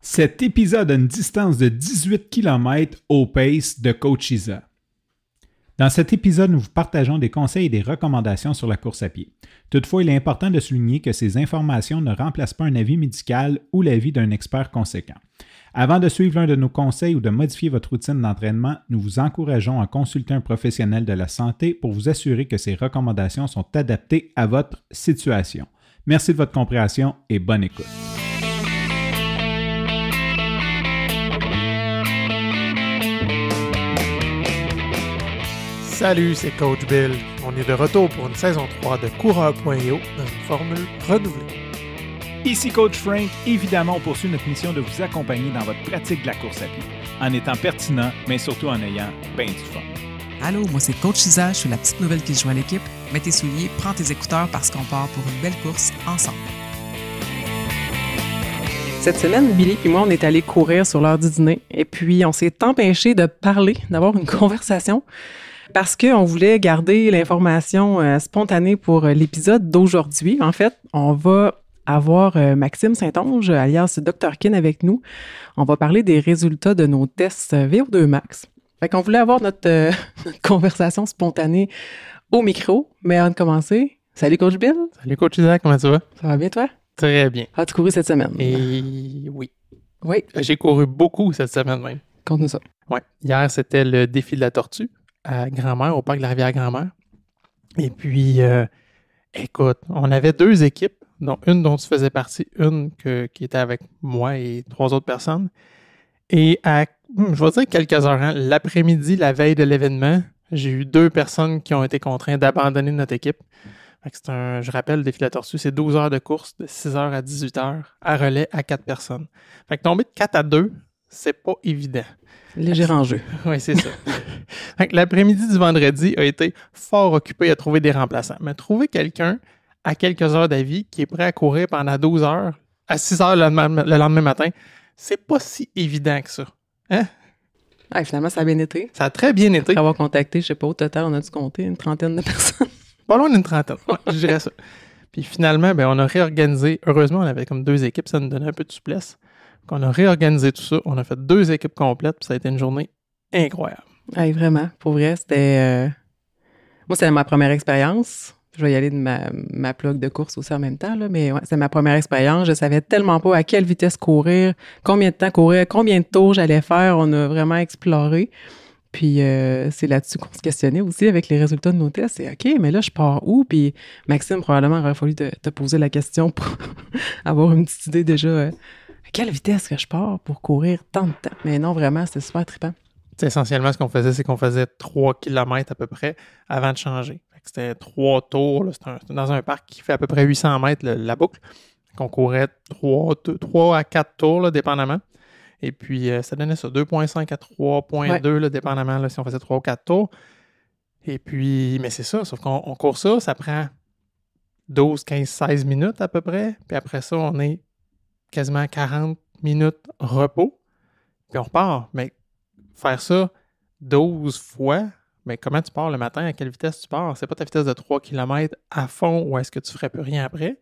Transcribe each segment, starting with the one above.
Cet épisode a une distance de 18 km au pace de Coach Isa. Dans cet épisode, nous vous partageons des conseils et des recommandations sur la course à pied. Toutefois, il est important de souligner que ces informations ne remplacent pas un avis médical ou l'avis d'un expert conséquent. Avant de suivre l'un de nos conseils ou de modifier votre routine d'entraînement, nous vous encourageons à consulter un professionnel de la santé pour vous assurer que ces recommandations sont adaptées à votre situation. Merci de votre compréhension et bonne écoute. Salut, c'est Coach Bill. On est de retour pour une saison 3 de Coureur.io dans une formule renouvelée. Ici Coach Frank. Évidemment, on poursuit notre mission de vous accompagner dans votre pratique de la course à pied, en étant pertinent, mais surtout en ayant bien du fun. Allô, moi c'est Coach Isa, je suis la petite nouvelle qui joue à l'équipe. Mets tes souliers, prends tes écouteurs parce qu'on part pour une belle course ensemble. Cette semaine, Billy et moi, on est allés courir sur l'heure du dîner et puis on s'est empêché de parler, d'avoir une conversation parce qu'on voulait garder l'information spontanée pour l'épisode d'aujourd'hui. En fait, on va avoir Maxime Saint-Onge, alias Dr. Kin, avec nous. On va parler des résultats de nos tests VO2 Max. Fait qu'on voulait avoir notre conversation spontanée au micro, mais avant de commencer, salut Coach Bill. Salut Coach Isaac, comment tu vas? Ça va bien toi? Très bien. As-tu couru cette semaine? Et oui. Oui. J'ai couru beaucoup cette semaine même. Conte-nous ça. Ouais. Hier, c'était le défi de la tortue à Grand-Mère, au parc de la Rivière-Grand-Mère. Et puis, écoute, on avait deux équipes, dont une dont tu faisais partie, une qui était avec moi et 3 autres personnes. Et je vais dire quelques heures, hein, l'après-midi, la veille de l'événement, j'ai eu 2 personnes qui ont été contraintes d'abandonner notre équipe. Fait que je rappelle, le défi de la tortue, c'est 12 heures de course de 6h à 18h à relais à 4 personnes. Fait que tomber de 4 à 2, c'est pas évident. Léger enjeu. Oui, c'est ça. Fait que l'après-midi du vendredi a été fort occupé à trouver des remplaçants. Mais trouver quelqu'un à quelques heures d'avis qui est prêt à courir pendant 12 heures, à 6 heures le lendemain matin, c'est pas si évident que ça. Hein? Ah, finalement, ça a bien été. Ça a très bien été. Après avoir contacté, je sais pas, au total, on a dû compter une trentaine de personnes. Pas loin d'une trentaine, ouais, je dirais ça. Puis finalement, on a réorganisé. Heureusement, on avait comme 2 équipes, ça nous donnait un peu de souplesse. Donc, on a réorganisé tout ça. On a fait 2 équipes complètes, puis ça a été une journée incroyable. Ah, vraiment, pour vrai, c'était... Moi, c'était ma première expérience. Je vais y aller de ma plug de course aussi en même temps, là, mais ouais, c'est ma première expérience. Je savais tellement pas à quelle vitesse courir, combien de temps courir, combien de tours j'allais faire. On a vraiment exploré. Puis c'est là-dessus qu'on se questionnait aussi avec les résultats de nos tests. C'est OK, mais là, je pars où? Puis Maxime, probablement, aurait fallu te poser la question pour avoir une petite idée déjà. À quelle vitesse que je pars pour courir tant de temps? Mais non, vraiment, c'était super trippant. T'sais, essentiellement, ce qu'on faisait, c'est qu'on faisait 3 km à peu près avant de changer. Fait que c'était 3 tours. Là, c'était dans un parc qui fait à peu près 800 mètres la boucle. On courait 3 à 4 tours, là, dépendamment. Et puis, ça donnait ça, 2,5 à 3,2, ouais. Là, dépendamment là, si on faisait 3 ou 4 tours. Et puis, mais c'est ça, sauf qu'on court ça prend 12, 15, 16 minutes à peu près. Puis après ça, on est quasiment 40 minutes repos. Puis on repart. Mais faire ça 12 fois, mais comment tu pars le matin? À quelle vitesse tu pars? C'est pas ta vitesse de 3 km à fond ou est-ce que tu ferais plus rien après?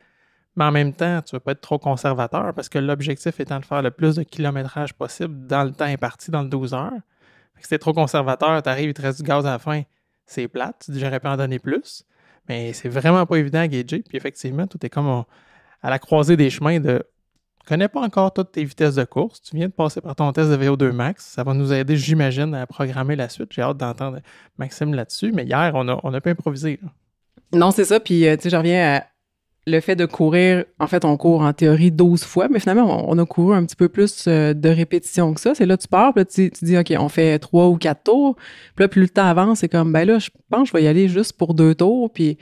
Mais en même temps, tu ne veux pas être trop conservateur parce que l'objectif étant de faire le plus de kilométrage possible dans le temps imparti, dans le 12 heures. Si tu es trop conservateur, tu arrives, il te reste du gaz à la fin, c'est plate. Tu dis j'aurais pu en donner plus. Mais c'est vraiment pas évident à gager. Puis effectivement, tout est comme à la croisée des chemins de tu connais pas encore toutes tes vitesses de course. Tu viens de passer par ton test de VO2 Max. Ça va nous aider, j'imagine, à programmer la suite. J'ai hâte d'entendre Maxime là-dessus. Mais hier, on a pas improvisé. Là. Non, c'est ça. Puis, tu sais, je reviens à le fait de courir. En fait, on court en théorie 12 fois, mais finalement, on a couru un petit peu plus de répétitions que ça. C'est là, tu pars, puis là, tu dis, OK, on fait 3 ou 4 tours. Puis là, plus le temps avance, c'est comme, ben là, je pense que je vais y aller juste pour 2 tours. Puis,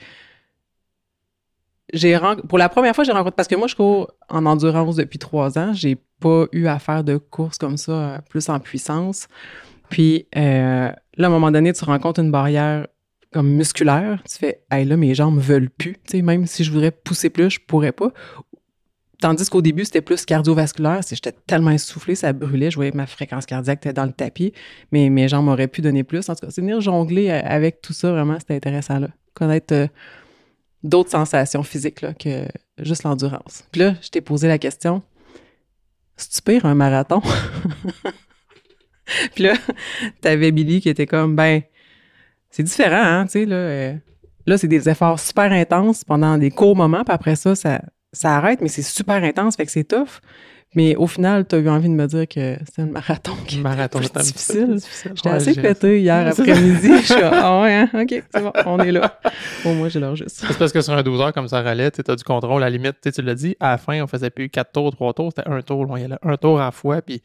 pour la première fois, j'ai rencontré, parce que moi, je cours en endurance depuis 3 ans. J'ai pas eu à faire de courses comme ça, plus en puissance. Puis, là, à un moment donné, tu rencontres une barrière comme musculaire. Tu fais, hey, là, mes jambes veulent plus. Tu sais, même si je voudrais pousser plus, je pourrais pas. Tandis qu'au début, c'était plus cardiovasculaire. J'étais tellement essoufflée, ça brûlait. Je voyais que ma fréquence cardiaque était dans le tapis. Mais mes jambes auraient pu donner plus. En tout cas, c'est venir jongler avec tout ça, vraiment, c'était intéressant, là. Connaître d'autres sensations physiques là, que juste l'endurance. Puis là, je t'ai posé la question, c'est-tu pire un marathon? Puis là, t'avais Billy qui était comme, ben, c'est différent, hein, tu sais, là, c'est des efforts super intenses pendant des courts moments, puis après ça arrête, mais c'est super intense, fait que c'est tough. Mais au final, t'as eu envie de me dire que c'était un marathon qui était plus difficile. J'étais assez pété hier après-midi. Je suis ah ouais, hein? OK, c'est bon, on est là. Au moins, j'ai l'enregistre. C'est parce que sur un 12 heures comme ça relais, tu as du contrôle. À la limite, tu l'as dit, à la fin, on faisait plus 4 tours, 3 tours, c'était un tour. Il y avait un tour à la fois, puis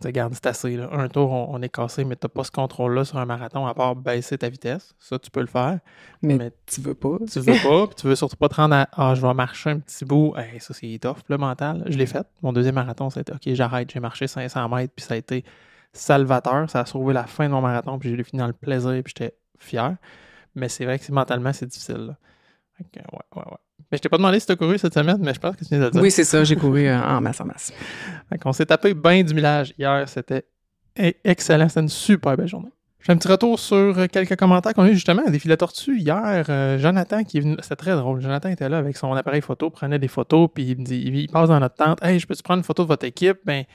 regarde, c'est assez. Là. Un tour, on est cassé, mais tu n'as pas ce contrôle-là sur un marathon à part baisser ta vitesse. Ça, tu peux le faire. Mais tu veux pas. Tu veux pas, puis tu veux surtout pas te rendre à je vais marcher un petit bout. Hey, ça, c'est tough, le mental. Je l'ai fait. Mon deuxième marathon, ça a été OK, j'arrête. J'ai marché 500 mètres, puis ça a été salvateur. Ça a sauvé la fin de mon marathon, puis je l'ai fini dans le plaisir, puis j'étais fier. Mais c'est vrai que mentalement, c'est difficile. Là. Ouais. Mais je t'ai pas demandé si tu as couru cette semaine, mais je pense que tu viens de le dire. Oui, c'est ça, j'ai couru en masse. On s'est tapé bien du millage hier. C'était excellent. C'était une super belle journée. J'ai un petit retour sur quelques commentaires qu'on a eu justement à Défi la Tortue. Hier, Jonathan qui est venu. C'était très drôle. Jonathan était là avec son appareil photo, prenait des photos, puis il me dit, il passe dans notre tente. Hey, je peux-tu prendre une photo de votre équipe? Ben,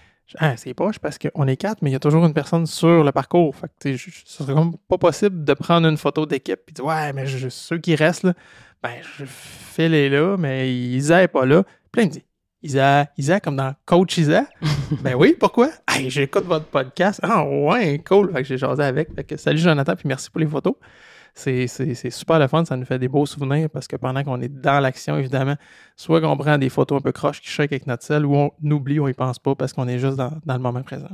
c'est poche parce qu'on est 4, mais il y a toujours une personne sur le parcours. Fait que ce serait comme pas possible de prendre une photo d'équipe puis dire ouais, mais ceux qui restent là, ben je fais les là, mais Isa est pas là. Puis là, il me dit Isa comme dans Coach Isa. Ben oui, pourquoi? Hey, j'écoute votre podcast. Ah ouais, cool. Fait que j'ai jasé avec. Fait que salut Jonathan, puis merci pour les photos. C'est super le fun, ça nous fait des beaux souvenirs parce que pendant qu'on est dans l'action, évidemment, soit qu'on prend des photos un peu croches qui shake avec notre sel ou on oublie, on y pense pas parce qu'on est juste dans le moment présent.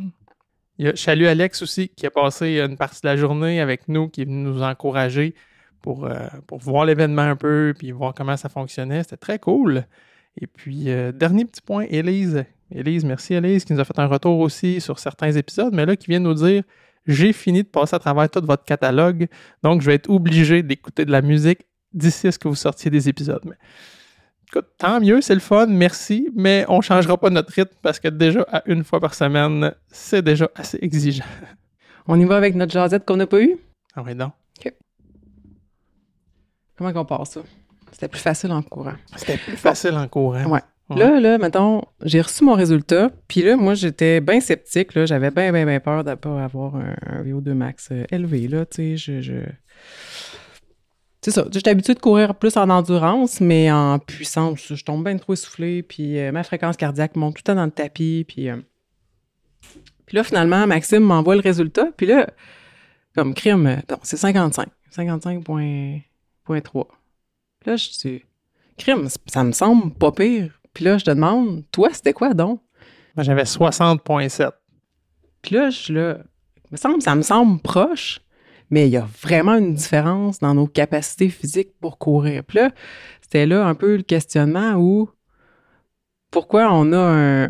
Il y a Chalut Alex aussi qui a passé une partie de la journée avec nous, qui est venu nous encourager pour voir l'événement un peu puis voir comment ça fonctionnait. C'était très cool. Et puis, dernier petit point, Élise, merci Élise, qui nous a fait un retour aussi sur certains épisodes, mais là, qui vient nous dire « J'ai fini de passer à travers tout votre catalogue, donc je vais être obligé d'écouter de la musique d'ici à ce que vous sortiez des épisodes. » Mais écoute, tant mieux, c'est le fun, merci, mais on ne changera pas notre rythme parce que déjà, à une fois par semaine, c'est déjà assez exigeant. On y va avec notre jasette qu'on n'a pas eue? Ah oui, non. OK. Comment qu'on part ça? C'était plus facile en courant. C'était plus facile en courant. Ouais. Là, mettons, j'ai reçu mon résultat, puis là, moi, j'étais bien sceptique, là, j'avais bien peur de ne pas avoir un VO2 max élevé, là, tu sais, c'est ça, j'étais habituée de courir plus en endurance, mais en puissance, je tombe bien trop essoufflée, puis ma fréquence cardiaque monte tout le temps dans le tapis, puis là, finalement, Maxime m'envoie le résultat, puis là, comme crime, c'est 55.3. Là, je dis, crime, ça me semble pas pire. Puis là, je te demande, toi, c'était quoi donc? Moi, j'avais 60.7. Puis là, ça me semble proche, mais il y a vraiment une différence dans nos capacités physiques pour courir. Puis là, c'était là un peu le questionnement où pourquoi on a un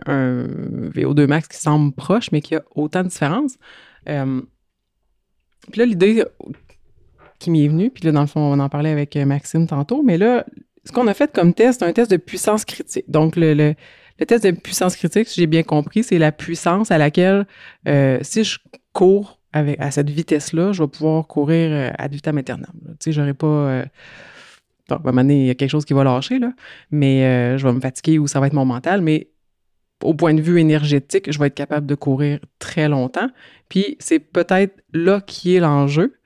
VO2 max qui semble proche, mais qui a autant de différence. Puis là, l'idée qui m'est venue, puis là, dans le fond, on en parlait avec Maxime tantôt, mais là, ce qu'on a fait comme test, c'est un test de puissance critique. Donc, le test de puissance critique, si j'ai bien compris, c'est la puissance à laquelle, si je cours à cette vitesse-là, je vais pouvoir courir ad vitam aeternam. Tu sais, j'aurais pas... à un moment donné, il y a quelque chose qui va lâcher, là, mais je vais me fatiguer ou ça va être mon mental, mais au point de vue énergétique, je vais être capable de courir très longtemps. Puis, c'est peut-être là qui est l'enjeu.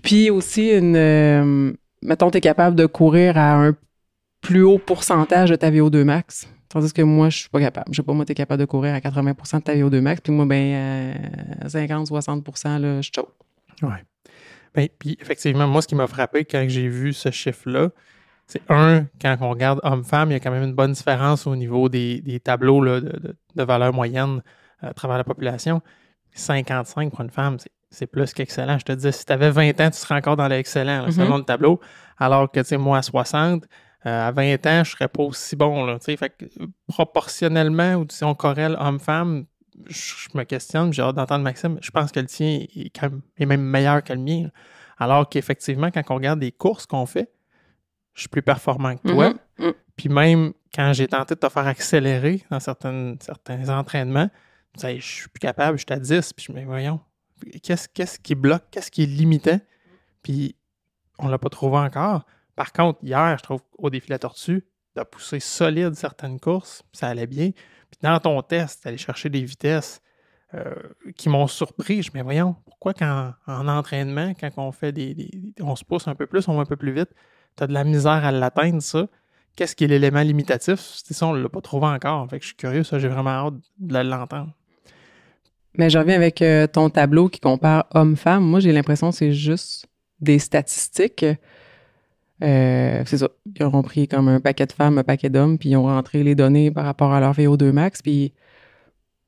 Puis aussi, mettons, tu es capable de courir à un plus haut pourcentage de ta VO2 max. Tandis que moi, je suis pas capable. Je sais pas, moi, tu es capable de courir à 80% de ta VO2 max. Puis moi, à 50-60%, là, je choke. Ouais. Ben, puis effectivement, moi, ce qui m'a frappé quand j'ai vu ce chiffre-là, c'est quand on regarde homme-femme, il y a quand même une bonne différence au niveau des tableaux là, de valeur moyenne à travers la population. 55 pour une femme, c'est plus qu'excellent. Je te dis, si tu avais 20 ans, tu serais encore dans l'excellent, selon le tableau. Alors que, tu sais, moi, à 60, à 20 ans, je serais pas aussi bon, là, tu sais. Fait que, proportionnellement, ou si on corrèle homme-femme, je me questionne, j'ai hâte d'entendre Maxime, je pense que le tien est même meilleur que le mien. Là. Alors qu'effectivement, quand on regarde des courses qu'on fait, je suis plus performant que toi. Puis même quand j'ai tenté de te faire accélérer dans certains entraînements, tu sais, je suis plus capable, je suis à 10, puis je me dis, voyons, qu'est-ce qui bloque, qu'est-ce qui est limitant? Puis on l'a pas trouvé encore. Par contre, hier, je trouve, au Défi la Tortue, tu as poussé solide certaines courses, ça allait bien. Puis dans ton test, tu allais chercher des vitesses qui m'ont surpris. Je me dis, voyons, pourquoi en entraînement, quand on fait on se pousse un peu plus, on va un peu plus vite, tu as de la misère à l'atteindre, ça. Qu'est-ce qui est l'élément limitatif? C'est ça, on ne l'a pas trouvé encore. Fait que je suis curieux, ça, j'ai vraiment hâte de l'entendre. Mais je reviens avec ton tableau qui compare homme-femme. Moi, j'ai l'impression que c'est juste des statistiques. C'est ça. Ils auront pris comme un paquet de femmes, un paquet d'hommes, puis ils ont rentré les données par rapport à leur VO2 max. Puis,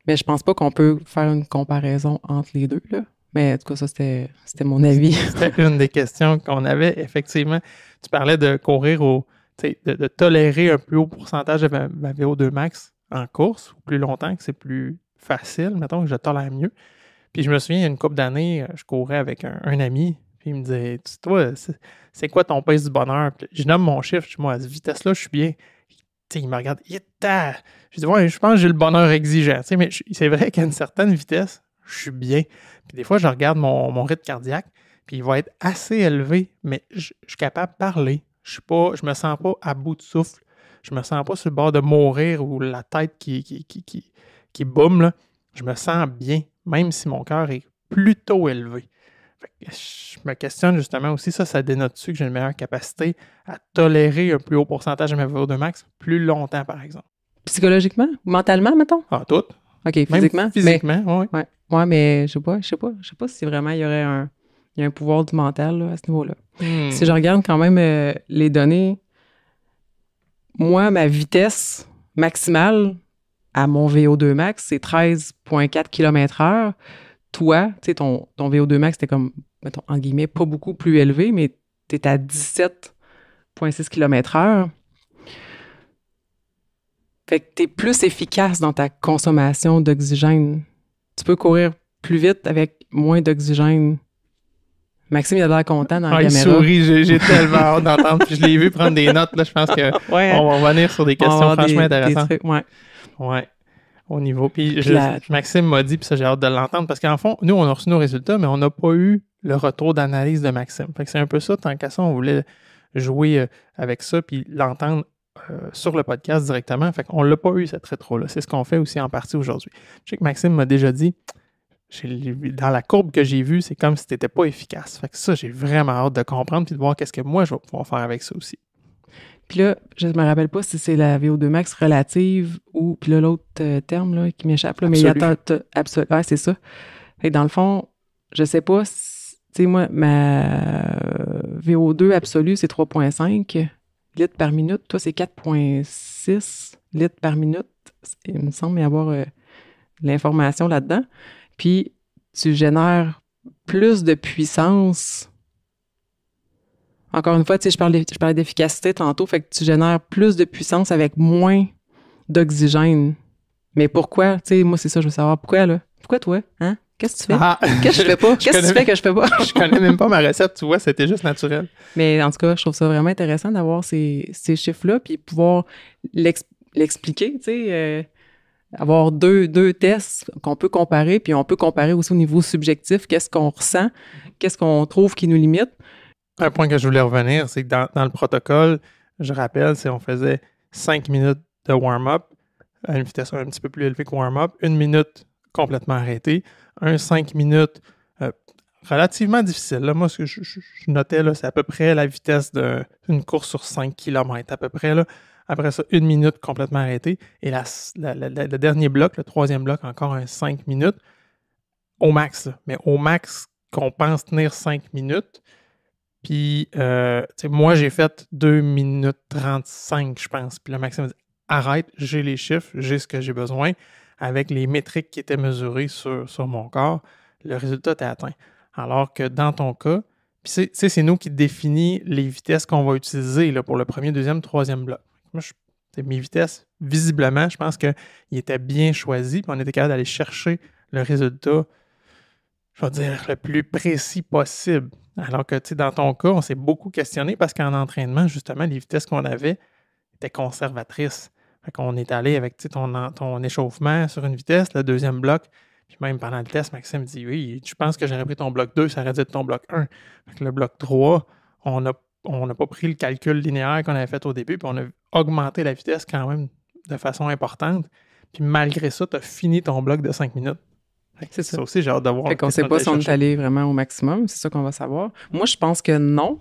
mais je pense pas qu'on peut faire une comparaison entre les deux, là. Mais en tout cas, ça, c'était mon avis. C'était une des questions qu'on avait. Effectivement, tu parlais de courir de tolérer un plus haut pourcentage de ma VO2 max en course, ou plus longtemps, que c'est plus facile, mettons, que je tolère mieux. Puis je me souviens, il y a une couple d'années, je courais avec un ami, puis il me disait, toi, c'est quoi ton pace du bonheur? Puis je nomme mon chiffre, je dis, moi, à cette vitesse-là, je suis bien. T'sais, il me regarde, je dis, ouais, je pense que j'ai le bonheur exigeant. Mais c'est vrai qu'à une certaine vitesse, je suis bien. Puis des fois, je regarde mon rythme cardiaque, puis il va être assez élevé, mais je suis capable de parler. Je me sens pas à bout de souffle. Je me sens pas sur le bord de mourir ou la tête qui boum, là. Je me sens bien, même si mon cœur est plutôt élevé. Fait que je me questionne justement aussi, ça dénote-tu que j'ai une meilleure capacité à tolérer un plus haut pourcentage de ma VO2 max plus longtemps, par exemple? Psychologiquement? Mentalement, mettons? Ah, tout. OK, physiquement? Même physiquement, oui. Ouais, mais je sais pas si vraiment il y aurait un pouvoir du mental là, à ce niveau-là. Si je regarde quand même les données, moi, ma vitesse maximale à mon VO2 max, c'est 13,4 km/h. Toi, tu sais, ton VO2 max, c'était comme, mettons, en guillemets, pas beaucoup plus élevé, mais tu es à 17,6 km/h. Fait que tu es plus efficace dans ta consommation d'oxygène. Tu peux courir plus vite avec moins d'oxygène. Maxime, il a l'air content dans la caméra. Il sourit, j'ai tellement hâte d'entendre. Puis je l'ai vu prendre des notes, là. Je pense qu'on va revenir sur des questions franchement intéressantes. Ouais. Au niveau. Puis Maxime m'a dit, puis ça, j'ai hâte de l'entendre, parce qu'en fond, nous, on a reçu nos résultats, mais on n'a pas eu le retour d'analyse de Maxime. Fait que c'est un peu ça, tant qu'à ça, on voulait jouer avec ça, puis l'entendre sur le podcast directement. Fait qu'on l'a pas eu, cette rétro-là. C'est ce qu'on fait aussi en partie aujourd'hui. Je sais que Maxime m'a déjà dit, dans la courbe que j'ai vue, c'est comme si t'étais pas efficace. Fait que ça, j'ai vraiment hâte de comprendre puis de voir qu'est-ce que moi, je vais pouvoir faire avec ça aussi. Puis là, je me rappelle pas si c'est la VO2 max relative ou, puis là, l'autre terme là, qui m'échappe, là, mais il y a absolu. Ouais, c'est ça. Fait que dans le fond, je sais pas si, tu sais, moi, ma VO2 absolue, c'est 3,5 litres par minute. Toi, c'est 4,6 litres par minute. Il me semble y avoir l'information là-dedans. Puis, tu génères plus de puissance. Encore une fois, tu sais, je parlais d'efficacité tantôt, fait que tu génères plus de puissance avec moins d'oxygène. Mais pourquoi? Tu sais, moi, c'est ça, je veux savoir. Pourquoi, là? Pourquoi toi? Hein? Qu'est-ce que tu fais? Qu'est-ce que je fais pas? Qu'est-ce que tu fais que je fais pas? Je connais même pas ma recette, tu vois, c'était juste naturel. Mais en tout cas, je trouve ça vraiment intéressant d'avoir ces chiffres-là, puis pouvoir l'expliquer, tu sais, avoir deux tests qu'on peut comparer, puis on peut comparer aussi au niveau subjectif, qu'est-ce qu'on ressent, qu'est-ce qu'on trouve qui nous limite. Un point que je voulais revenir, c'est que dans le protocole, je rappelle, c'est on faisait 5 minutes de warm-up à une vitesse un petit peu plus élevée que warm-up, 1 minute complètement arrêtée, 5 minutes relativement difficile. Là, moi, ce que je notais, là, c'est à peu près la vitesse d'une course sur 5 km, à peu près. Là. Après ça, 1 minute complètement arrêtée. Et le dernier bloc, le troisième bloc, encore 5 minutes au max. Là. Mais au max qu'on pense tenir 5 minutes. Puis, moi, j'ai fait 2 minutes 35, je pense. Puis le Maxime m'a dit, arrête, j'ai les chiffres, j'ai ce que j'ai besoin. Avec les métriques qui étaient mesurées sur mon corps, le résultat était atteint. Alors que dans ton cas, puis c'est nous qui définit les vitesses qu'on va utiliser là, pour le premier, deuxième, troisième bloc. Moi, mes vitesses, visiblement, je pense qu'ils étaient bien choisis, puis on était capable d'aller chercher le résultat, je vais dire, le plus précis possible. Alors que, tu sais, dans ton cas, on s'est beaucoup questionné parce qu'en entraînement, justement, les vitesses qu'on avait étaient conservatrices. Fait qu'on est allé avec ton échauffement sur une vitesse, le deuxième bloc, puis même pendant le test, Maxime dit « Oui, je pense que j'aurais pris ton bloc 2, ça aurait dû être ton bloc 1. » Fait que le bloc 3, on a n'a pas pris le calcul linéaire qu'on avait fait au début, puis on a augmenté la vitesse quand même de façon importante. Puis malgré ça, tu as fini ton bloc de 5 minutes. C'est ça. Ça aussi, j'ai hâte de voir. Fait qu'on ne sait pas si on est allé vraiment au maximum. C'est ça qu'on va savoir. Moi, je pense que non.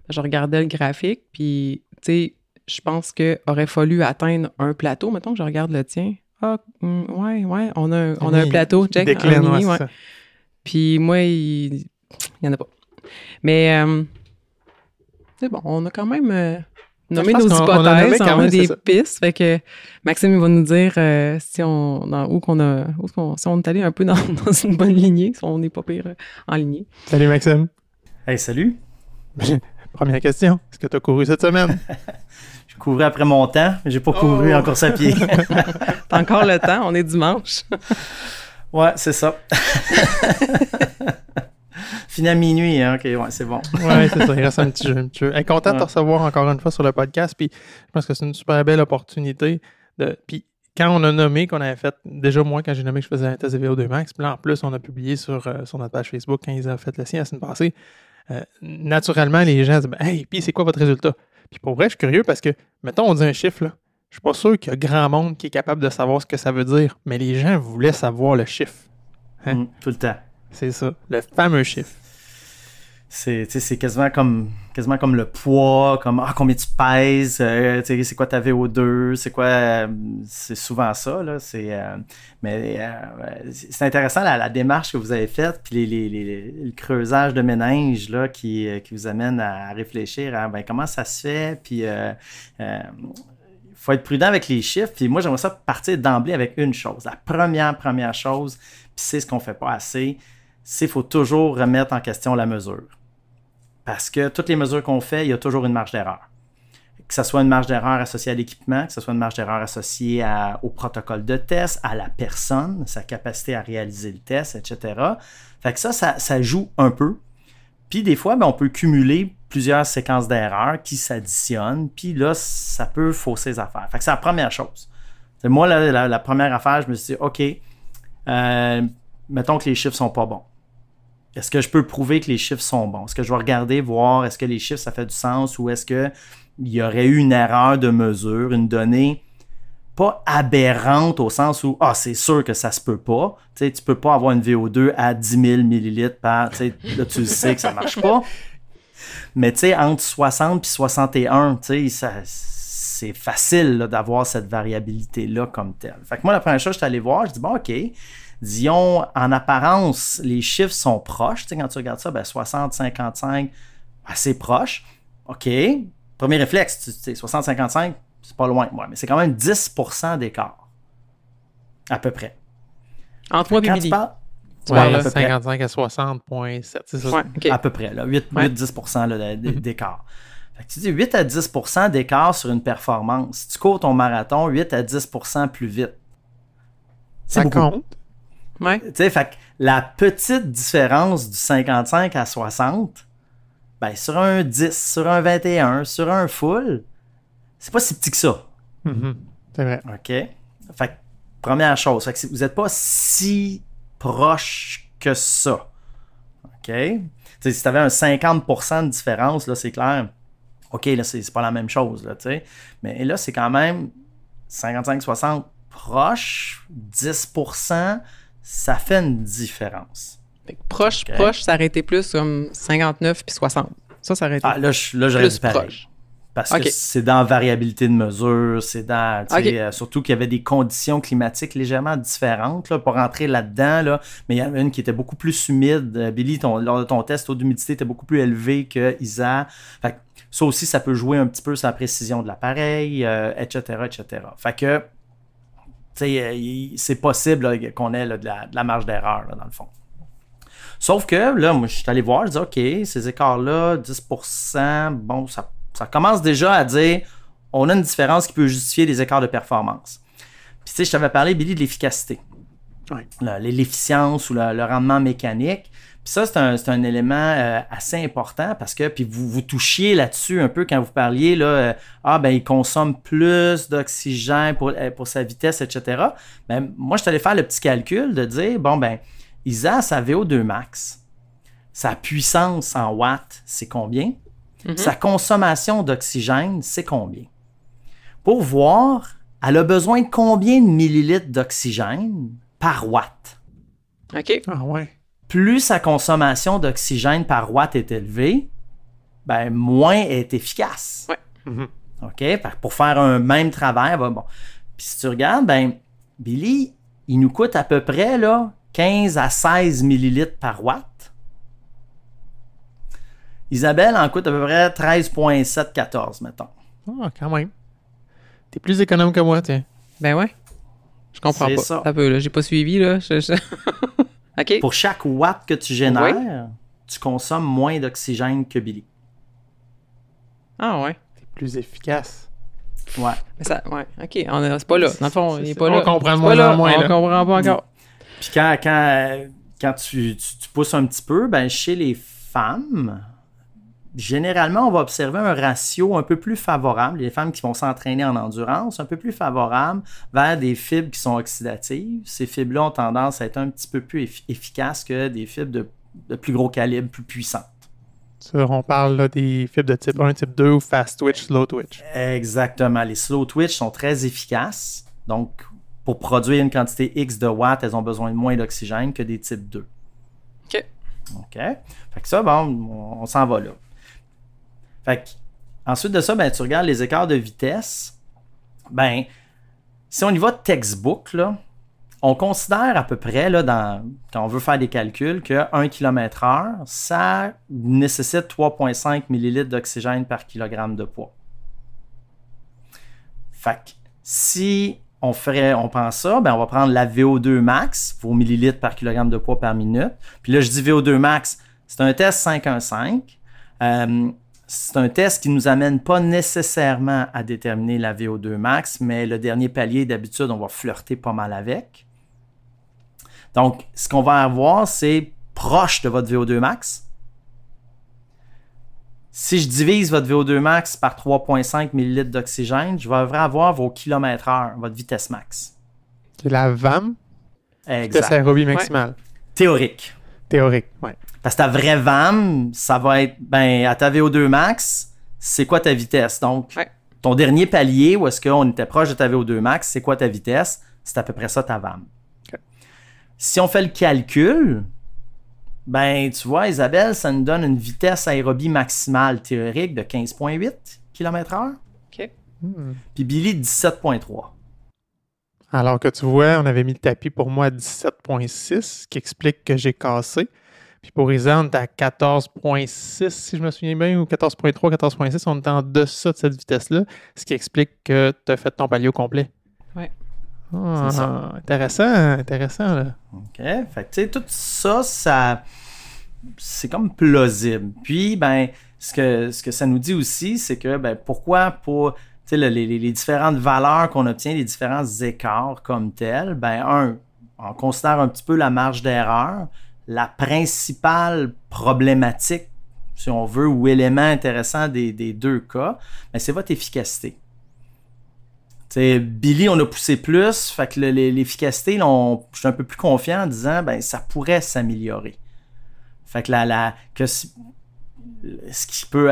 Je regardais le graphique, puis, tu sais, je pense qu'il aurait fallu atteindre un plateau. Mettons que je regarde le tien. Ah, ouais, on a un plateau. Check, décline, un mini, ouais. Ça. Puis moi, il n'y en a pas. Mais, c'est bon, on a quand même nommé nos hypothèses, on a des pistes. Fait que Maxime, il va nous dire si on est allé un peu dans une bonne lignée, si on n'est pas pire en lignée. Salut Maxime. Hey, salut. Première question. Est-ce que tu as couru cette semaine? Je courais après mon temps, mais j'ai pas couru en course à pied. T'as encore le temps, on est dimanche. Ouais, c'est ça. Fini à minuit, hein? OK, ouais, c'est bon. Ouais, c'est ça, il reste un petit jeu. Hey, content de te recevoir encore une fois sur le podcast, puis je pense que c'est une super belle opportunité. Puis quand on a nommé qu'on avait fait, déjà moi, quand j'ai nommé que je faisais un test de VO2 Max, puis là, en plus, on a publié sur notre page Facebook quand ils ont fait le sien la semaine passée, naturellement, les gens disent « Hey, puis c'est quoi votre résultat? » Puis pour vrai, je suis curieux parce que, mettons, on dit un chiffre, là. Je suis pas sûr qu'il y a grand monde qui est capable de savoir ce que ça veut dire, mais les gens voulaient savoir le chiffre. Hein? Tout le temps. C'est ça, le fameux chiffre. C'est quasiment comme le poids, comme combien tu pèses, c'est quoi ta VO2, c'est quoi, c'est souvent ça, là. Mais c'est intéressant la démarche que vous avez faite, puis le creusage de méninge là, qui vous amène à réfléchir à comment ça se fait, puis faut être prudent avec les chiffres. Puis moi, j'aimerais ça partir d'emblée avec une chose. La première chose, puis c'est ce qu'on fait pas assez, c'est qu'il faut toujours remettre en question la mesure. Parce que toutes les mesures qu'on fait, il y a toujours une marge d'erreur. Que ce soit une marge d'erreur associée à l'équipement, que ce soit une marge d'erreur associée au protocole de test, à la personne, sa capacité à réaliser le test, etc. Fait que ça joue un peu. Puis des fois, on peut cumuler plusieurs séquences d'erreurs qui s'additionnent, puis là, ça peut fausser les affaires. Fait que c'est la première chose. Moi, la première affaire, je me suis dit, OK, mettons que les chiffres sont pas bons. Est-ce que je peux prouver que les chiffres sont bons? Est-ce que je vais regarder, voir, est-ce que les chiffres, ça fait du sens ou est-ce qu'il y aurait eu une erreur de mesure, une donnée pas aberrante au sens où, c'est sûr que ça se peut pas. Tu sais, tu peux pas avoir une VO2 à 10 000 millilitres par, tu sais, là, tu le sais que ça marche pas. Mais tu sais, entre 60 et 61, tu sais, c'est facile là, d'avoir cette variabilité-là comme telle. Fait que moi, la première chose, je suis allé voir, je dis, OK, disons, en apparence, les chiffres sont proches. Tu sais, quand tu regardes ça, 60, 55, assez proche. OK. Premier réflexe, tu sais, 60, 55, c'est pas loin. Ouais, mais c'est quand même 10% d'écart. À peu près. Entre moi et Billy. Ouais, 55 à 60,7, c'est ça? Ouais, okay. À peu près, là, 8-10% là, d'écart. Fait que tu dis 8 à 10% d'écart sur une performance. Si tu cours ton marathon, 8 à 10% plus vite. Ça compte. Ouais. Tu sais, fait que la petite différence du 55 à 60, sur un 10, sur un 21, sur un full, c'est pas si petit que ça. Mm-hmm. C'est vrai. OK? Fait que, première chose, fait que vous n'êtes pas si proche que ça. OK? T'sais, si tu avais un 50% de différence, là, c'est clair. OK, là, c'est pas la même chose, là, tu sais. Mais là, c'est quand même 55-60 proche, 10%, ça fait une différence. Proche, ça aurait été plus comme 59 puis 60. Ça aurait été là, j'aurais dit pareil. Proche. Parce que c'est dans variabilité de mesure, c'est dans, surtout qu'il y avait des conditions climatiques légèrement différentes, là, pour rentrer là-dedans, là, mais il y en a une qui était beaucoup plus humide. Billy, lors de ton test, taux d'humidité était beaucoup plus élevé que Isa. Fait que ça aussi, ça peut jouer un petit peu sur la précision de l'appareil, etc., etc. Fait que, c'est possible là, qu'on ait là, de la marge d'erreur, là, dans le fond. Sauf que, là, moi, je suis allé voir, je dis, OK, ces écarts-là, 10%, bon, ça commence déjà à dire, on a une différence qui peut justifier des écarts de performance. Puis, tu sais, je t'avais parlé, Billy, de l'efficacité. Ouais. L'efficience ou le rendement mécanique. Puis ça, c'est un élément assez important parce que, puis vous touchiez là-dessus un peu quand vous parliez, là, il consomme plus d'oxygène pour sa vitesse, etc. Ben, moi, je suis allé faire le petit calcul de dire, Isa, sa VO2 max, sa puissance en watts, c'est combien? Sa consommation d'oxygène, c'est combien? Pour voir, elle a besoin de combien de millilitres d'oxygène par watt? OK. Ah ouais. Plus sa consommation d'oxygène par watt est élevée, ben moins elle est efficace. Ouais. Mhm. OK? Fait que pour faire un même travail, bon. Puis si tu regardes, ben Billy, il nous coûte à peu près là, 15 à 16 millilitres par watt. Isabelle en coûte à peu près 13,714, mettons. Ah, quand même. T'es plus économe que moi, tiens. Ben ouais. Je comprends C'est pas. ça. Un peu, là. J'ai pas suivi, là. OK. Pour chaque watt que tu génères, tu consommes moins d'oxygène que Billy. Ah ouais. T'es plus efficace. Ouais. Mais ça, ouais. OK. C'est pas là. Dans le fond, il est pas On là. comprend de C'est moins pas là. en moins, On là. comprend pas encore. Puis quand tu pousses un petit peu, ben chez les femmes, généralement, on va observer un ratio un peu plus favorable. Les femmes qui vont s'entraîner en endurance, un peu plus favorable vers des fibres qui sont oxydatives. Ces fibres-là ont tendance à être un petit peu plus efficaces que des fibres de plus gros calibre, plus puissantes. Ça, on parle là, des fibres de type 1, type 2 ou fast twitch, slow twitch. Exactement. Les slow twitch sont très efficaces. Donc, pour produire une quantité X de watts, elles ont besoin de moins d'oxygène que des types 2. OK. OK? Fait que ça, bon, on s'en va là. Fait que, ensuite de ça, ben, tu regardes les écarts de vitesse. Ben, si on y va textbook, là, on considère à peu près, là, quand on veut faire des calculs, que 1 km/h, ça nécessite 3,5 ml d'oxygène par kilogramme de poids. Fait que, si on pense ça, ben on va prendre la VO2 max, vos millilitres par kilogramme de poids par minute. Puis là, je dis VO2 max, c'est un test 515. C'est un test qui ne nous amène pas nécessairement à déterminer la VO2 max, mais le dernier palier, d'habitude, on va flirter pas mal avec. Donc, ce qu'on va avoir, c'est proche de votre VO2 max. Si je divise votre VO2 max par 3,5 ml d'oxygène, je vais avoir vos km/h, votre vitesse max. C'est la VAM, Exact. vitesse aérobie maximale. Théorique. Théorique, ouais. Parce que ta vraie VAM, ça va être, ben, à ta VO2 max, c'est quoi ta vitesse? Donc, ton dernier palier, où est-ce qu'on était proche de ta VO2 max, c'est quoi ta vitesse? C'est à peu près ça ta VAM. Okay. Si on fait le calcul, ben, tu vois, Isabelle, ça nous donne une vitesse aérobie maximale théorique de 15,8 km/h. OK. Puis Billy, 17,3. Alors que tu vois, on avait mis le tapis pour moi à 17,6, ce qui explique que j'ai cassé. Puis pour Isande, t'es à 14,6, si je me souviens bien, ou 14,3, 14,6. On est en deçà de cette vitesse-là, ce qui explique que tu as fait ton palier au complet. Ouais. Ah, C'est ça. Intéressant, là. OK. Fait que, tu sais, tout ça, c'est comme plausible. Puis, ben, ce que ça nous dit aussi, c'est que, ben, pourquoi pour, tu sais, les différentes valeurs qu'on obtient, les différents écarts comme tels, ben, on considère un petit peu la marge d'erreur. La principale problématique, si on veut, ou élément intéressant des deux cas, ben, c'est votre efficacité. T'sais, Billy, on a poussé plus, fait que l'efficacité, là, je suis un peu plus confiant en disant ben ça pourrait s'améliorer. Fait que ce qui peut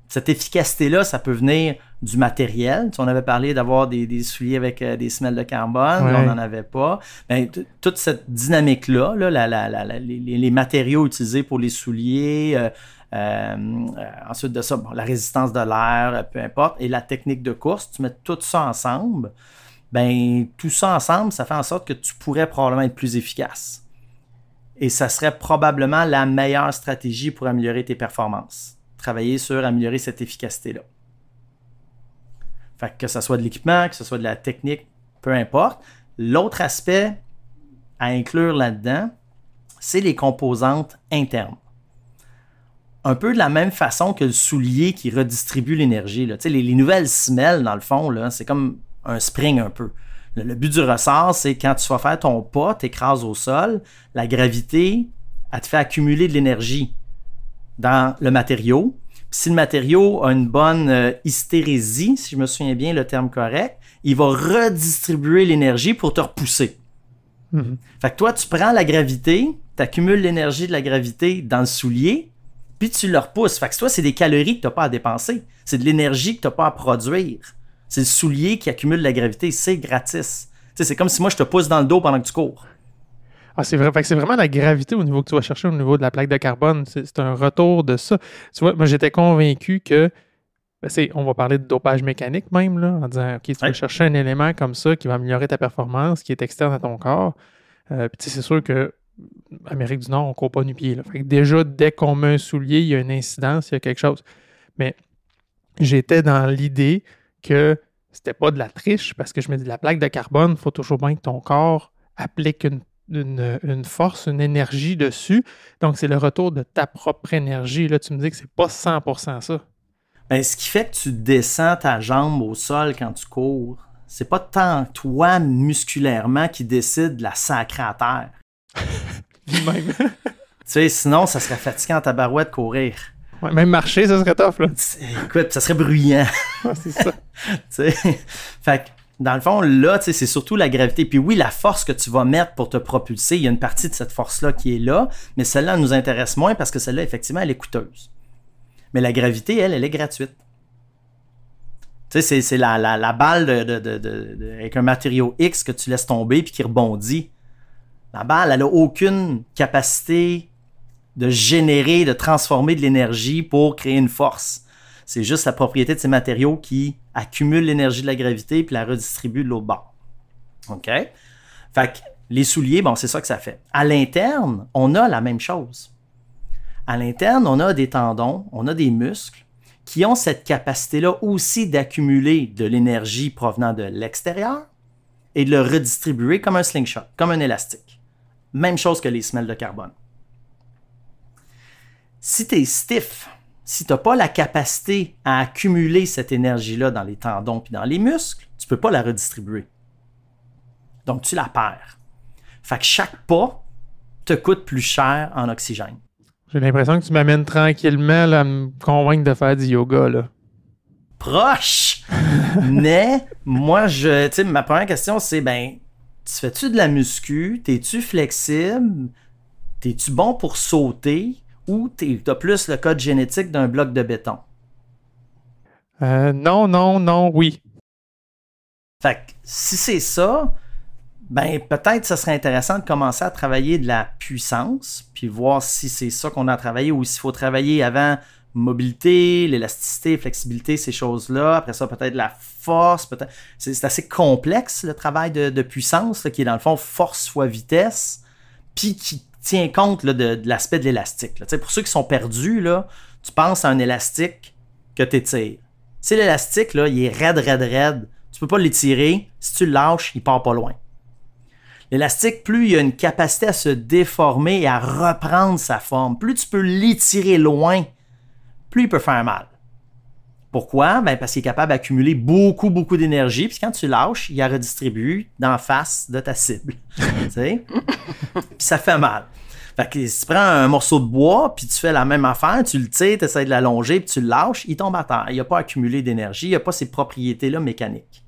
cette efficacité-là, ça peut venir du matériel. On avait parlé d'avoir des souliers avec des semelles de carbone, ouais. Là, on n'en avait pas. Ben, toute cette dynamique-là, les matériaux utilisés pour les souliers, ensuite de ça, bon, la résistance de l'air, peu importe, et la technique de course, tu mets tout ça ensemble, ben tout ça ensemble, ça fait en sorte que tu pourrais probablement être plus efficace. Et ça serait probablement la meilleure stratégie pour améliorer tes performances. Travailler sur améliorer cette efficacité-là. Fait que ce soit de l'équipement, que ce soit de la technique, peu importe. L'autre aspect à inclure là-dedans, c'est les composantes internes. Un peu de la même façon que le soulier qui redistribue l'énergie. Là. Les nouvelles semelles, dans le fond, là, c'est comme un spring un peu. Le but du ressort, c'est quand tu vas faire ton pas, t'écrases au sol, la gravité, elle te fait accumuler de l'énergie dans le matériau. Puis si le matériau a une bonne hystérésie, si je me souviens bien le terme correct, il va redistribuer l'énergie pour te repousser. Mm-hmm. Fait que toi, tu prends la gravité, tu accumules l'énergie de la gravité dans le soulier, puis tu le repousses. Fait que toi, c'est des calories que tu n'as pas à dépenser. C'est de l'énergie que tu n'as pas à produire. C'est le soulier qui accumule la gravité. C'est gratis. Tu sais, c'est comme si moi, je te pousse dans le dos pendant que tu cours. Ah, c'est vrai. Fait que c'est vraiment la gravité au niveau que tu vas chercher au niveau de la plaque de carbone. C'est un retour de ça. Tu vois, moi, j'étais convaincu que on va parler de dopage mécanique même, là, en disant, OK, tu vas chercher un élément comme ça qui va améliorer ta performance, qui est externe à ton corps. Puis c'est sûr que Amérique du Nord, on ne court pas nu-pied. Fait que déjà, dès qu'on met un soulier, il y a une incidence, il y a quelque chose. Mais j'étais dans l'idée que c'était pas de la triche, parce que je me dis, la plaque de carbone, il faut toujours bien que ton corps applique une force, une énergie dessus. Donc, c'est le retour de ta propre énergie. Là, tu me dis que c'est pas 100% ça. Ben, ce qui fait que tu descends ta jambe au sol quand tu cours, c'est pas tant toi musculairement qui décide de la sacrer à terre. Même. Tu sais, sinon, ça serait fatigant à ta barouette de courir. Ouais, même marcher, ça serait tough, là. Écoute, ça serait bruyant. Ouais, c'est ça. Fait que, dans le fond, là, c'est surtout la gravité. Puis oui, la force que tu vas mettre pour te propulser, il y a une partie de cette force-là qui est là, mais celle-là nous intéresse moins parce que celle-là, effectivement, elle est coûteuse. Mais la gravité, elle est gratuite. Tu sais, c'est la balle avec un matériau X que tu laisses tomber puis qui rebondit. La balle, elle n'a aucune capacité de générer, de transformer de l'énergie pour créer une force. C'est juste la propriété de ces matériaux qui accumulent l'énergie de la gravité puis la redistribuent de l'autre bord. OK? Fait que les souliers, bon, c'est ça que ça fait. À l'interne, on a la même chose. À l'interne, on a des tendons, on a des muscles qui ont cette capacité-là aussi d'accumuler de l'énergie provenant de l'extérieur et de le redistribuer comme un slingshot, comme un élastique. Même chose que les semelles de carbone. Si tu es stiff, si tu n'as pas la capacité à accumuler cette énergie-là dans les tendons et dans les muscles, tu ne peux pas la redistribuer. Donc, tu la perds. Fait que chaque pas te coûte plus cher en oxygène. J'ai l'impression que tu m'amènes tranquillement là, à me convaincre de faire du yoga, là. Proche! Mais, moi, tu sais, ma première question, c'est, tu fais-tu de la muscu? T'es-tu flexible? T'es-tu bon pour sauter? Ou t'as plus le code génétique d'un bloc de béton? Non, oui. Fait que, si c'est ça, peut-être ça serait intéressant de commencer à travailler de la puissance, puis voir si c'est ça qu'on a à travailler ou s'il faut travailler avant mobilité, l'élasticité, flexibilité, ces choses-là. Après ça, peut-être la force. Peut-être. C'est assez complexe, le travail de puissance, là, qui est dans le fond force fois vitesse, puis qui tient compte là, de l'aspect de l'élastique. Là. Pour ceux qui sont perdus, là, tu penses à un élastique que tu étires. Si l'élastique, là, il est raide, tu peux pas l'étirer. Si tu le lâches, il part pas loin. L'élastique, plus il a une capacité à se déformer et à reprendre sa forme, plus tu peux l'étirer loin, plus il peut faire mal. Pourquoi? Parce qu'il est capable d'accumuler beaucoup d'énergie, puis quand tu lâches, il la redistribue d'en face de ta cible. Puis ça fait mal. Fait que si tu prends un morceau de bois, puis tu fais la même affaire, tu le tires, tu essaies de l'allonger, puis tu le lâches, il tombe à terre. Il n'a pas accumulé d'énergie, il n'a pas ces propriétés-là mécaniques.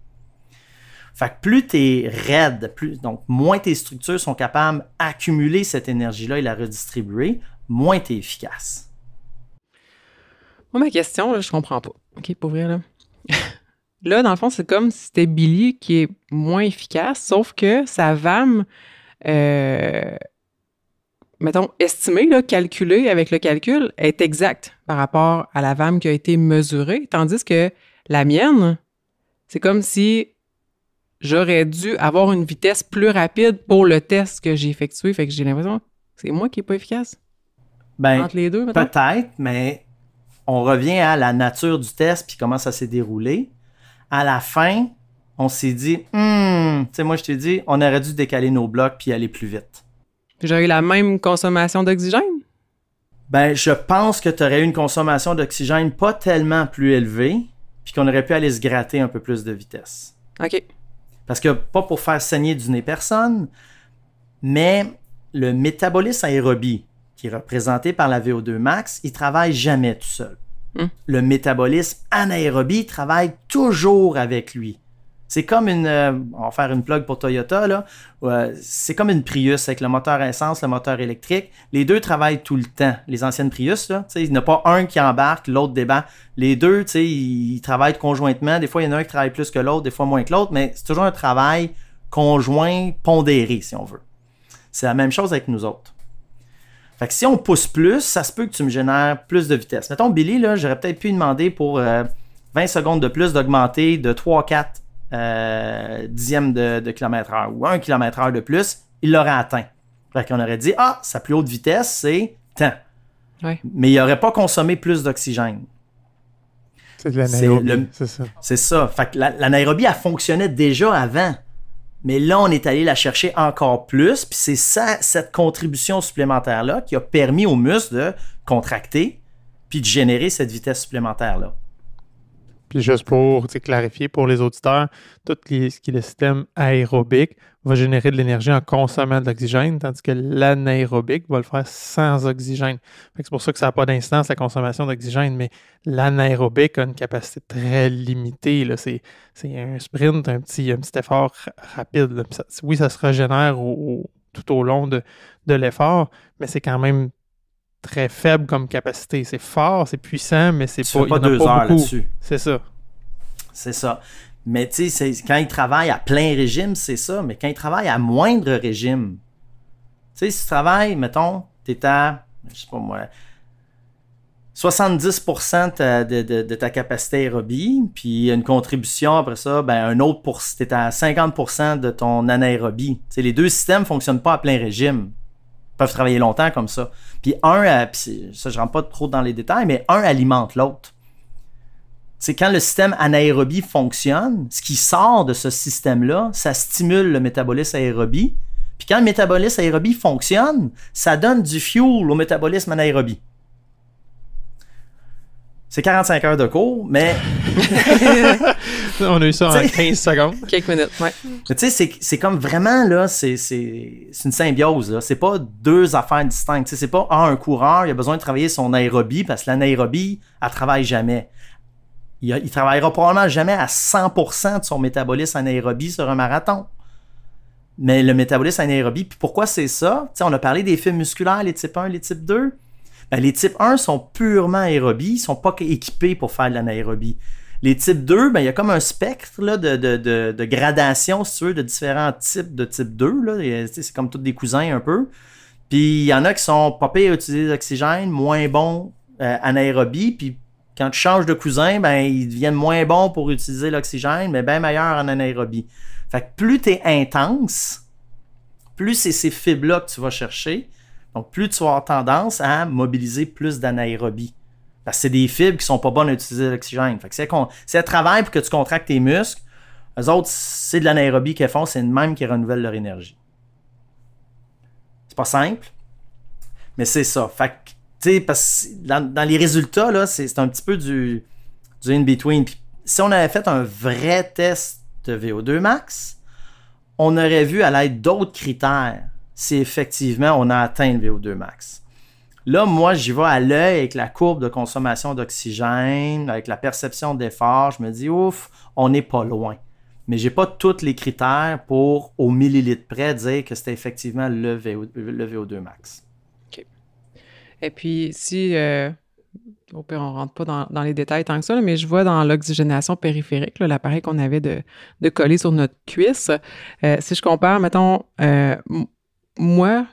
Fait que plus tu es raide, donc moins tes structures sont capables d'accumuler cette énergie-là et la redistribuer, moins tu es efficace. Moi, ma question, là, je comprends pas. OK, pour vrai, là. Là, dans le fond, c'est comme si c'était Billy qui est moins efficace, sauf que sa VAM, mettons, estimée, là, calculée avec le calcul, est exacte par rapport à la VAM qui a été mesurée, tandis que la mienne, c'est comme si j'aurais dû avoir une vitesse plus rapide pour le test que j'ai effectué. Fait que j'ai l'impression que c'est moi qui n'est pas efficace. Entre les deux, mettons. Peut-être, mais on revient à la nature du test puis comment ça s'est déroulé. À la fin, on s'est dit, tu sais, moi je t'ai dit, on aurait dû décaler nos blocs puis aller plus vite. J'aurais eu la même consommation d'oxygène? Je pense que tu aurais eu une consommation d'oxygène pas tellement plus élevée puis qu'on aurait pu aller se gratter un peu plus de vitesse. OK. Parce que, pas pour faire saigner du nez personne, mais le métabolisme aérobie, qui est représenté par la VO2 max, il ne travaille jamais tout seul. Le métabolisme anaérobie travaille toujours avec lui. C'est comme on va faire une plug pour Toyota, là. C'est comme une Prius avec le moteur essence, le moteur électrique. Les deux travaillent tout le temps. Les anciennes Prius, là, il n'y en a pas un qui embarque, l'autre débat. Les deux, ils travaillent conjointement. Des fois, il y en a un qui travaille plus que l'autre, des fois moins que l'autre, mais c'est toujours un travail conjoint pondéré, si on veut. C'est la même chose avec nous autres. Fait que si on pousse plus, ça se peut que tu me génères plus de vitesse. Mettons, Billy, là, j'aurais peut-être pu lui demander pour 20 secondes de plus d'augmenter de 3-4 dixièmes de kilomètre-heure ou 1 km/h de plus, il l'aurait atteint. Fait qu'on aurait dit, sa plus haute vitesse, c'est tant. Ouais. Mais il n'aurait pas consommé plus d'oxygène. C'est de l'anaérobie, c'est ça. C'est ça. Fait que l'anaérobie, elle fonctionnait déjà avant. Mais là, on est allé la chercher encore plus, puis c'est cette contribution supplémentaire-là qui a permis aux muscles de contracter puis de générer cette vitesse supplémentaire-là. Puis juste pour clarifier pour les auditeurs, tout ce qui est le système aérobique va générer de l'énergie en consommant de l'oxygène, tandis que l'anaérobique va le faire sans oxygène. C'est pour ça que ça n'a pas d'incidence la consommation d'oxygène, mais l'anaérobique a une capacité très limitée. Là. C'est un sprint, un petit effort rapide. Là. Oui, ça se régénère tout au long de l'effort, mais c'est quand même très faible comme capacité. C'est fort, c'est puissant, mais c'est pas 2 heures là-dessus. C'est ça. C'est ça. Mais tu sais, quand ils travaillent à plein régime, c'est ça. Mais quand ils travaillent à moindre régime, tu sais, si tu travailles, mettons, tu es à, je sais pas moi, 70% de ta capacité aérobie, puis une contribution après ça, un autre tu es à 50% de ton anaérobie. Tu sais, les deux systèmes ne fonctionnent pas à plein régime. Peuvent travailler longtemps comme ça. Puis ça, je rentre pas trop dans les détails, mais un alimente l'autre. C'est quand le système anaérobie fonctionne, ce qui sort de ce système-là, ça stimule le métabolisme aérobie. Puis quand le métabolisme aérobie fonctionne, ça donne du fuel au métabolisme anaérobie. C'est 45 heures de cours, mais... On a eu ça en 15 secondes. Quelques minutes, ouais. Mais tu sais, c'est comme vraiment, là, c'est une symbiose, là. C'est pas deux affaires distinctes. Tu sais, c'est pas, un coureur, il a besoin de travailler son aérobie parce que l'anaérobie, elle travaille jamais. Il travaillera probablement jamais à 100% de son métabolisme anaérobie sur un marathon. Mais le métabolisme anaérobie, puis pourquoi c'est ça? Tu sais, on a parlé des fibres musculaires, les types 1, les types 2. Les types 1 sont purement aérobies, ils ne sont pas équipés pour faire de l'anaérobie. Les types 2, il y a comme un spectre là, de gradation, si tu veux, de différents types de type 2. Là. C'est comme tous des cousins un peu. Puis il y en a qui sont pas pires à utiliser l'oxygène, moins bons anaérobie. Puis quand tu changes de cousin, ils deviennent moins bons pour utiliser l'oxygène, mais bien meilleurs en anaérobie. Fait que plus tu es intense, plus c'est ces fibres-là que tu vas chercher. Donc, plus tu vas avoir tendance à mobiliser plus d'anaérobie. Parce que c'est des fibres qui ne sont pas bonnes à utiliser l'oxygène. Fait que si elles travaillent pour que tu contractes tes muscles, eux autres, c'est de l'anaérobie qu'elles font, c'est une même qui renouvelle leur énergie. C'est pas simple, mais c'est ça. Fait que, tu sais, parce que dans les résultats, là, c'est un petit peu du in-between. Puis, si on avait fait un vrai test de VO2 max, on aurait vu à l'aide d'autres critères si effectivement on a atteint le VO2 max. Là, moi, j'y vais à l'œil avec la courbe de consommation d'oxygène, avec la perception d'effort. Je me dis, ouf, on n'est pas loin. Mais je n'ai pas tous les critères pour, au millilitre près, dire que c'était effectivement le VO2 max. OK. Et puis, si, au pire, on ne rentre pas dans les détails tant que ça, là, mais je vois dans l'oxygénation périphérique, là, l'appareil qu'on avait de coller sur notre cuisse, si je compare, mettons, moi,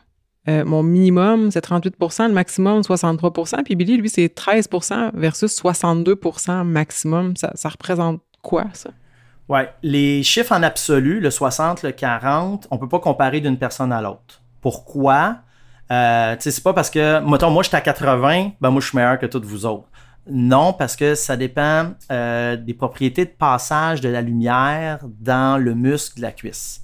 mon minimum, c'est 38%, le maximum, 63%. Puis Billy, lui, c'est 13% versus 62% maximum. Ça représente quoi, ça? Oui, les chiffres en absolu, le 60, le 40, on ne peut pas comparer d'une personne à l'autre. Pourquoi? C'est pas parce que, mettons, moi, je suis à 80, moi, je suis meilleur que toutes vous autres. Non, parce que ça dépend des propriétés de passage de la lumière dans le muscle de la cuisse.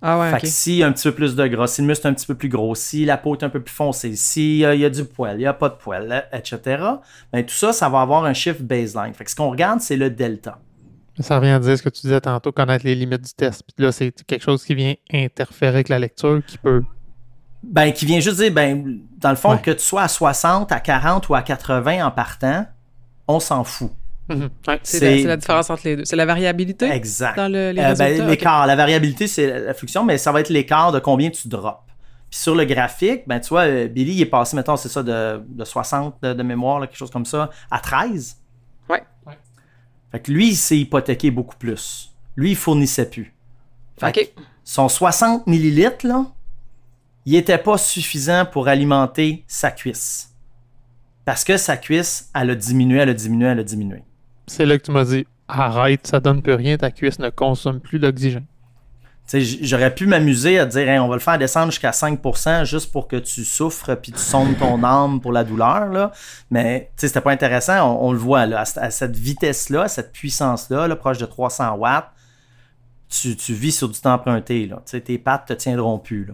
Ah ouais, fait que si un petit peu plus de gras, si le muscle est un petit peu plus gros, si la peau est un peu plus foncée, s'il y a du poil, il n'y a pas de poil, etc., tout ça, ça va avoir un chiffre baseline. Fait que ce qu'on regarde, c'est le delta. Ça revient à dire ce que tu disais tantôt, connaître les limites du test. Puis là, c'est quelque chose qui vient interférer avec la lecture, qui peut... qui vient juste dire, dans le fond, que tu sois à 60, à 40 ou à 80 en partant, on s'en fout. Ouais. C'est la différence entre les deux. C'est la variabilité exact. dans les résultats? L'écart. La variabilité, c'est la fluctuation, mais ça va être l'écart de combien tu drops. Puis sur le graphique, ben tu vois, Billy, il est passé, mettons, c'est ça, de 60 de mémoire, là, quelque chose comme ça, à 13. Ouais. Fait que lui, il s'est hypothéqué beaucoup plus. Lui, il fournissait plus. Fait que son 60 millilitres, là, il était pas suffisant pour alimenter sa cuisse. Parce que sa cuisse, elle a diminué. C'est là que tu m'as dit, arrête, ça donne plus rien, ta cuisse ne consomme plus d'oxygène. J'aurais pu m'amuser à dire, hey, on va le faire descendre jusqu'à 5% juste pour que tu souffres puis tu sondes ton âme pour la douleur, là. Mais c'était pas intéressant. On le voit là, à cette vitesse-là, à cette puissance-là, là, proche de 300 watts, tu vis sur du temps emprunté. Là. Tes pattes te tiendront plus. Là.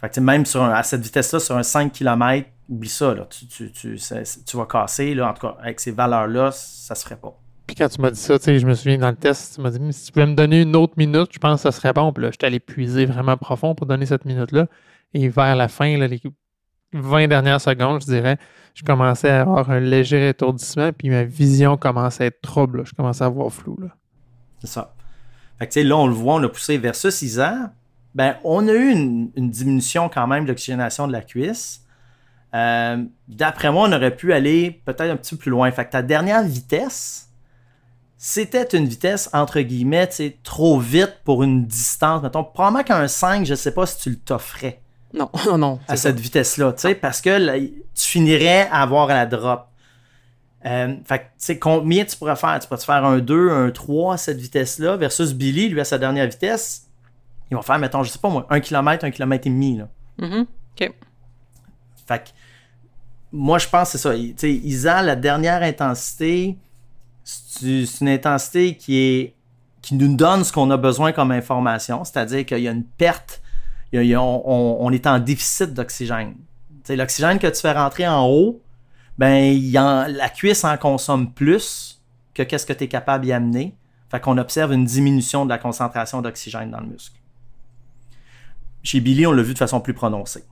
Fait que même à cette vitesse-là, sur un 5 km, oublie ça. Là. Tu vas casser. Là. En tout cas, avec ces valeurs-là, ça se ferait pas. Puis quand tu m'as dit ça, je me souviens dans le test, tu m'as dit, mais si tu pouvais me donner une autre minute, je pense que ça serait bon. Puis là, je suis allé puiser vraiment profond pour donner cette minute-là. Et vers la fin, là, les 20 dernières secondes, je dirais, je commençais à avoir un léger étourdissement, puis ma vision commençait à être trouble. Là. Je commençais à voir flou. Là. C'est ça. Fait que là, on le voit, on a poussé versus Isa. Ben, on a eu une diminution quand même de l'oxygénation de la cuisse. D'après moi, on aurait pu aller peut-être un petit peu plus loin. Fait que ta dernière vitesse, c'était une vitesse, entre guillemets, trop vite pour une distance. Mettons, probablement qu'un 5, je ne sais pas si tu le t'offrais. Non. À cette vitesse-là, parce que là, tu finirais à avoir la drop. Fait que, tu sais, combien tu pourrais faire? Tu pourrais faire un 2, un 3 à cette vitesse-là versus Billy, lui, à sa dernière vitesse. Il va faire, mettons, je sais pas moi, 1 km, 1 km et demi. Là. OK. Fait que, moi, je pense que c'est ça. Tu sais, Isa, la dernière intensité, c'est une intensité qui nous donne ce qu'on a besoin comme information, c'est-à-dire qu'il y a une perte, on est en déficit d'oxygène. Tu sais, l'oxygène que tu fais rentrer en haut, ben, la cuisse en consomme plus que qu'est-ce que tu es capable d'y amener. Fait qu'on observe une diminution de la concentration d'oxygène dans le muscle. Chez Billy, on l'a vu de façon plus prononcée.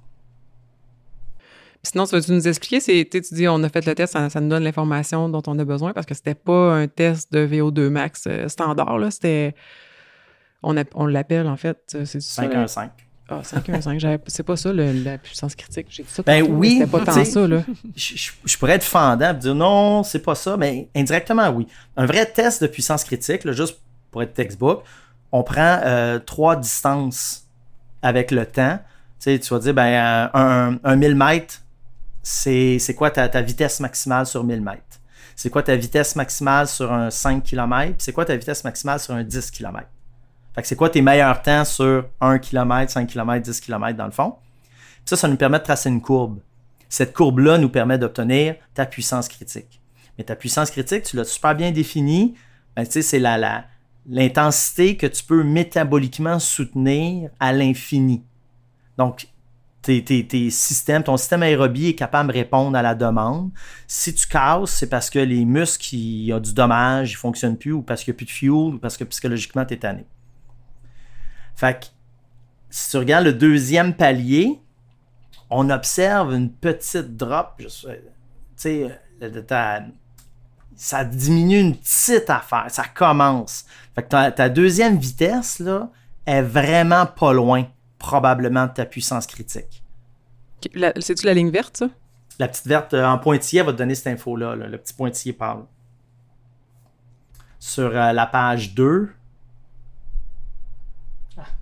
Sinon, tu veux nous expliquer? Tu dis, on a fait le test, ça nous donne l'information dont on a besoin parce que c'était pas un test de VO2 max standard. Là, c'était, on l'appelle, en fait, c'est 5-1-5. Ah, 5-1-5. C'est pas ça, la puissance critique. J'ai dit ça ben tantôt, oui, c'était pas tant ça. Là. Je pourrais être fendant et dire non, c'est pas ça, mais indirectement, oui. Un vrai test de puissance critique, là, juste pour être textbook, on prend 3 distances avec le temps. Tu vas dire, ben, un 1000 mètres, c'est quoi ta vitesse maximale sur 1000 mètres? C'est quoi ta vitesse maximale sur un 5 km? C'est quoi ta vitesse maximale sur un 10 km? Fait que c'est quoi tes meilleurs temps sur 1 km, 5 km, 10 km dans le fond? Puis ça nous permet de tracer une courbe. Cette courbe-là nous permet d'obtenir ta puissance critique. Mais ta puissance critique, tu l'as super bien définie. Ben, c'est l'intensité que tu peux métaboliquement soutenir à l'infini. Donc, ton système aérobie est capable de répondre à la demande. Si tu casses, c'est parce que les muscles, il y a du dommage, ils ne fonctionnent plus, ou parce qu'il n'y a plus de fuel, ou parce que psychologiquement, tu es tanné. Fait que, si tu regardes le deuxième palier, on observe une petite drop. Ça diminue une petite affaire. Ça commence. Fait que ta deuxième vitesse, là, est vraiment pas loin, probablement, de ta puissance critique. C'est-tu la ligne verte, ça? La petite verte en pointillé va te donner cette info-là. Là. Le petit pointillé parle. Sur la page 2.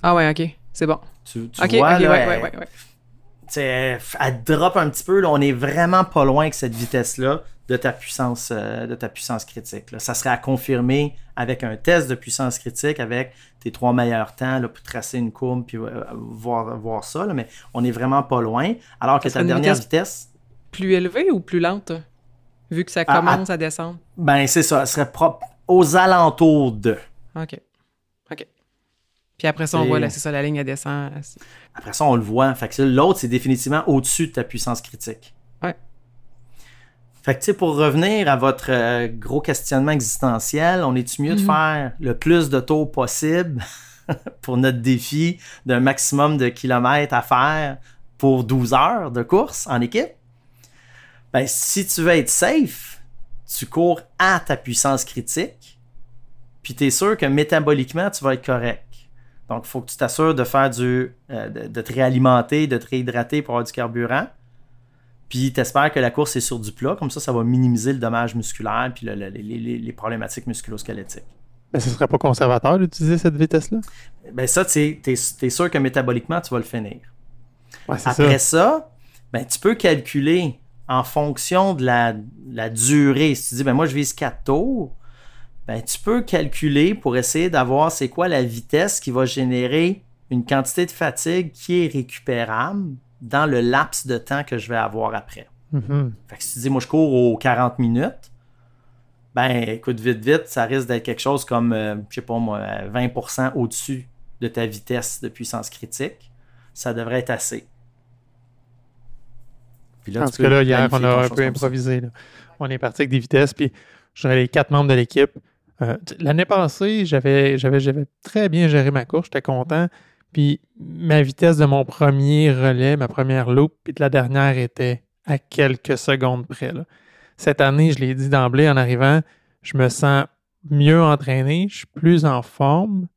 Ah ouais, OK. C'est bon. Tu okay, vois, okay, là, ouais. Elle drop un petit peu. Là, on est vraiment pas loin avec cette vitesse-là de ta puissance critique. Là. Ça serait à confirmer avec un test de puissance critique avec tes 3 meilleurs temps là, pour tracer une courbe puis voir ça. Là, mais on est vraiment pas loin. Alors que ta dernière vitesse... Plus élevée ou plus lente? Vu que ça commence à descendre. Ben, c'est ça. Elle serait propre aux alentours de... OK. Puis après ça, on voit, là, c'est ça, la ligne, elle descend. Après ça, on le voit. Fait que l'autre, c'est définitivement au-dessus de ta puissance critique. Ouais. Fait que, tu sais, pour revenir à votre gros questionnement existentiel, on est-tu mieux de faire le plus de tours possible pour notre défi d'un maximum de kilomètres à faire pour 12 heures de course en équipe? Ben, si tu veux être safe, tu cours à ta puissance critique, puis tu es sûr que métaboliquement, tu vas être correct. Donc, il faut que tu t'assures de faire de te réalimenter, de te réhydrater pour avoir du carburant. Puis, tu espères que la course est sur du plat. Comme ça va minimiser le dommage musculaire puis les problématiques musculo-squelettiques. Ben, ce serait pas conservateur d'utiliser cette vitesse-là? Ben ça, tu es sûr que métaboliquement, tu vas le finir. Ouais, Après ça, ben, tu peux calculer en fonction de la durée. Si tu dis, ben moi, je vise 4 tours, ben, tu peux calculer pour essayer d'avoir c'est quoi la vitesse qui va générer une quantité de fatigue qui est récupérable dans le laps de temps que je vais avoir après. Mm-hmm. Fait que si tu dis, moi, je cours aux 40 minutes, ben, écoute, vite, ça risque d'être quelque chose comme, je sais pas moi, 20% au-dessus de ta vitesse de puissance critique. Ça devrait être assez. Puis là, en tout cas, là, hier, on a un peu improvisé. Là. On est parti avec des vitesses, puis j'aurais les 4 membres de l'équipe. L'année passée, j'avais très bien géré ma course, j'étais content. Puis ma vitesse de mon premier relais, ma première loop, puis de la dernière était à quelques secondes près. Là. Cette année, je l'ai dit d'emblée en arrivant, je me sens mieux entraîné, je suis plus en forme,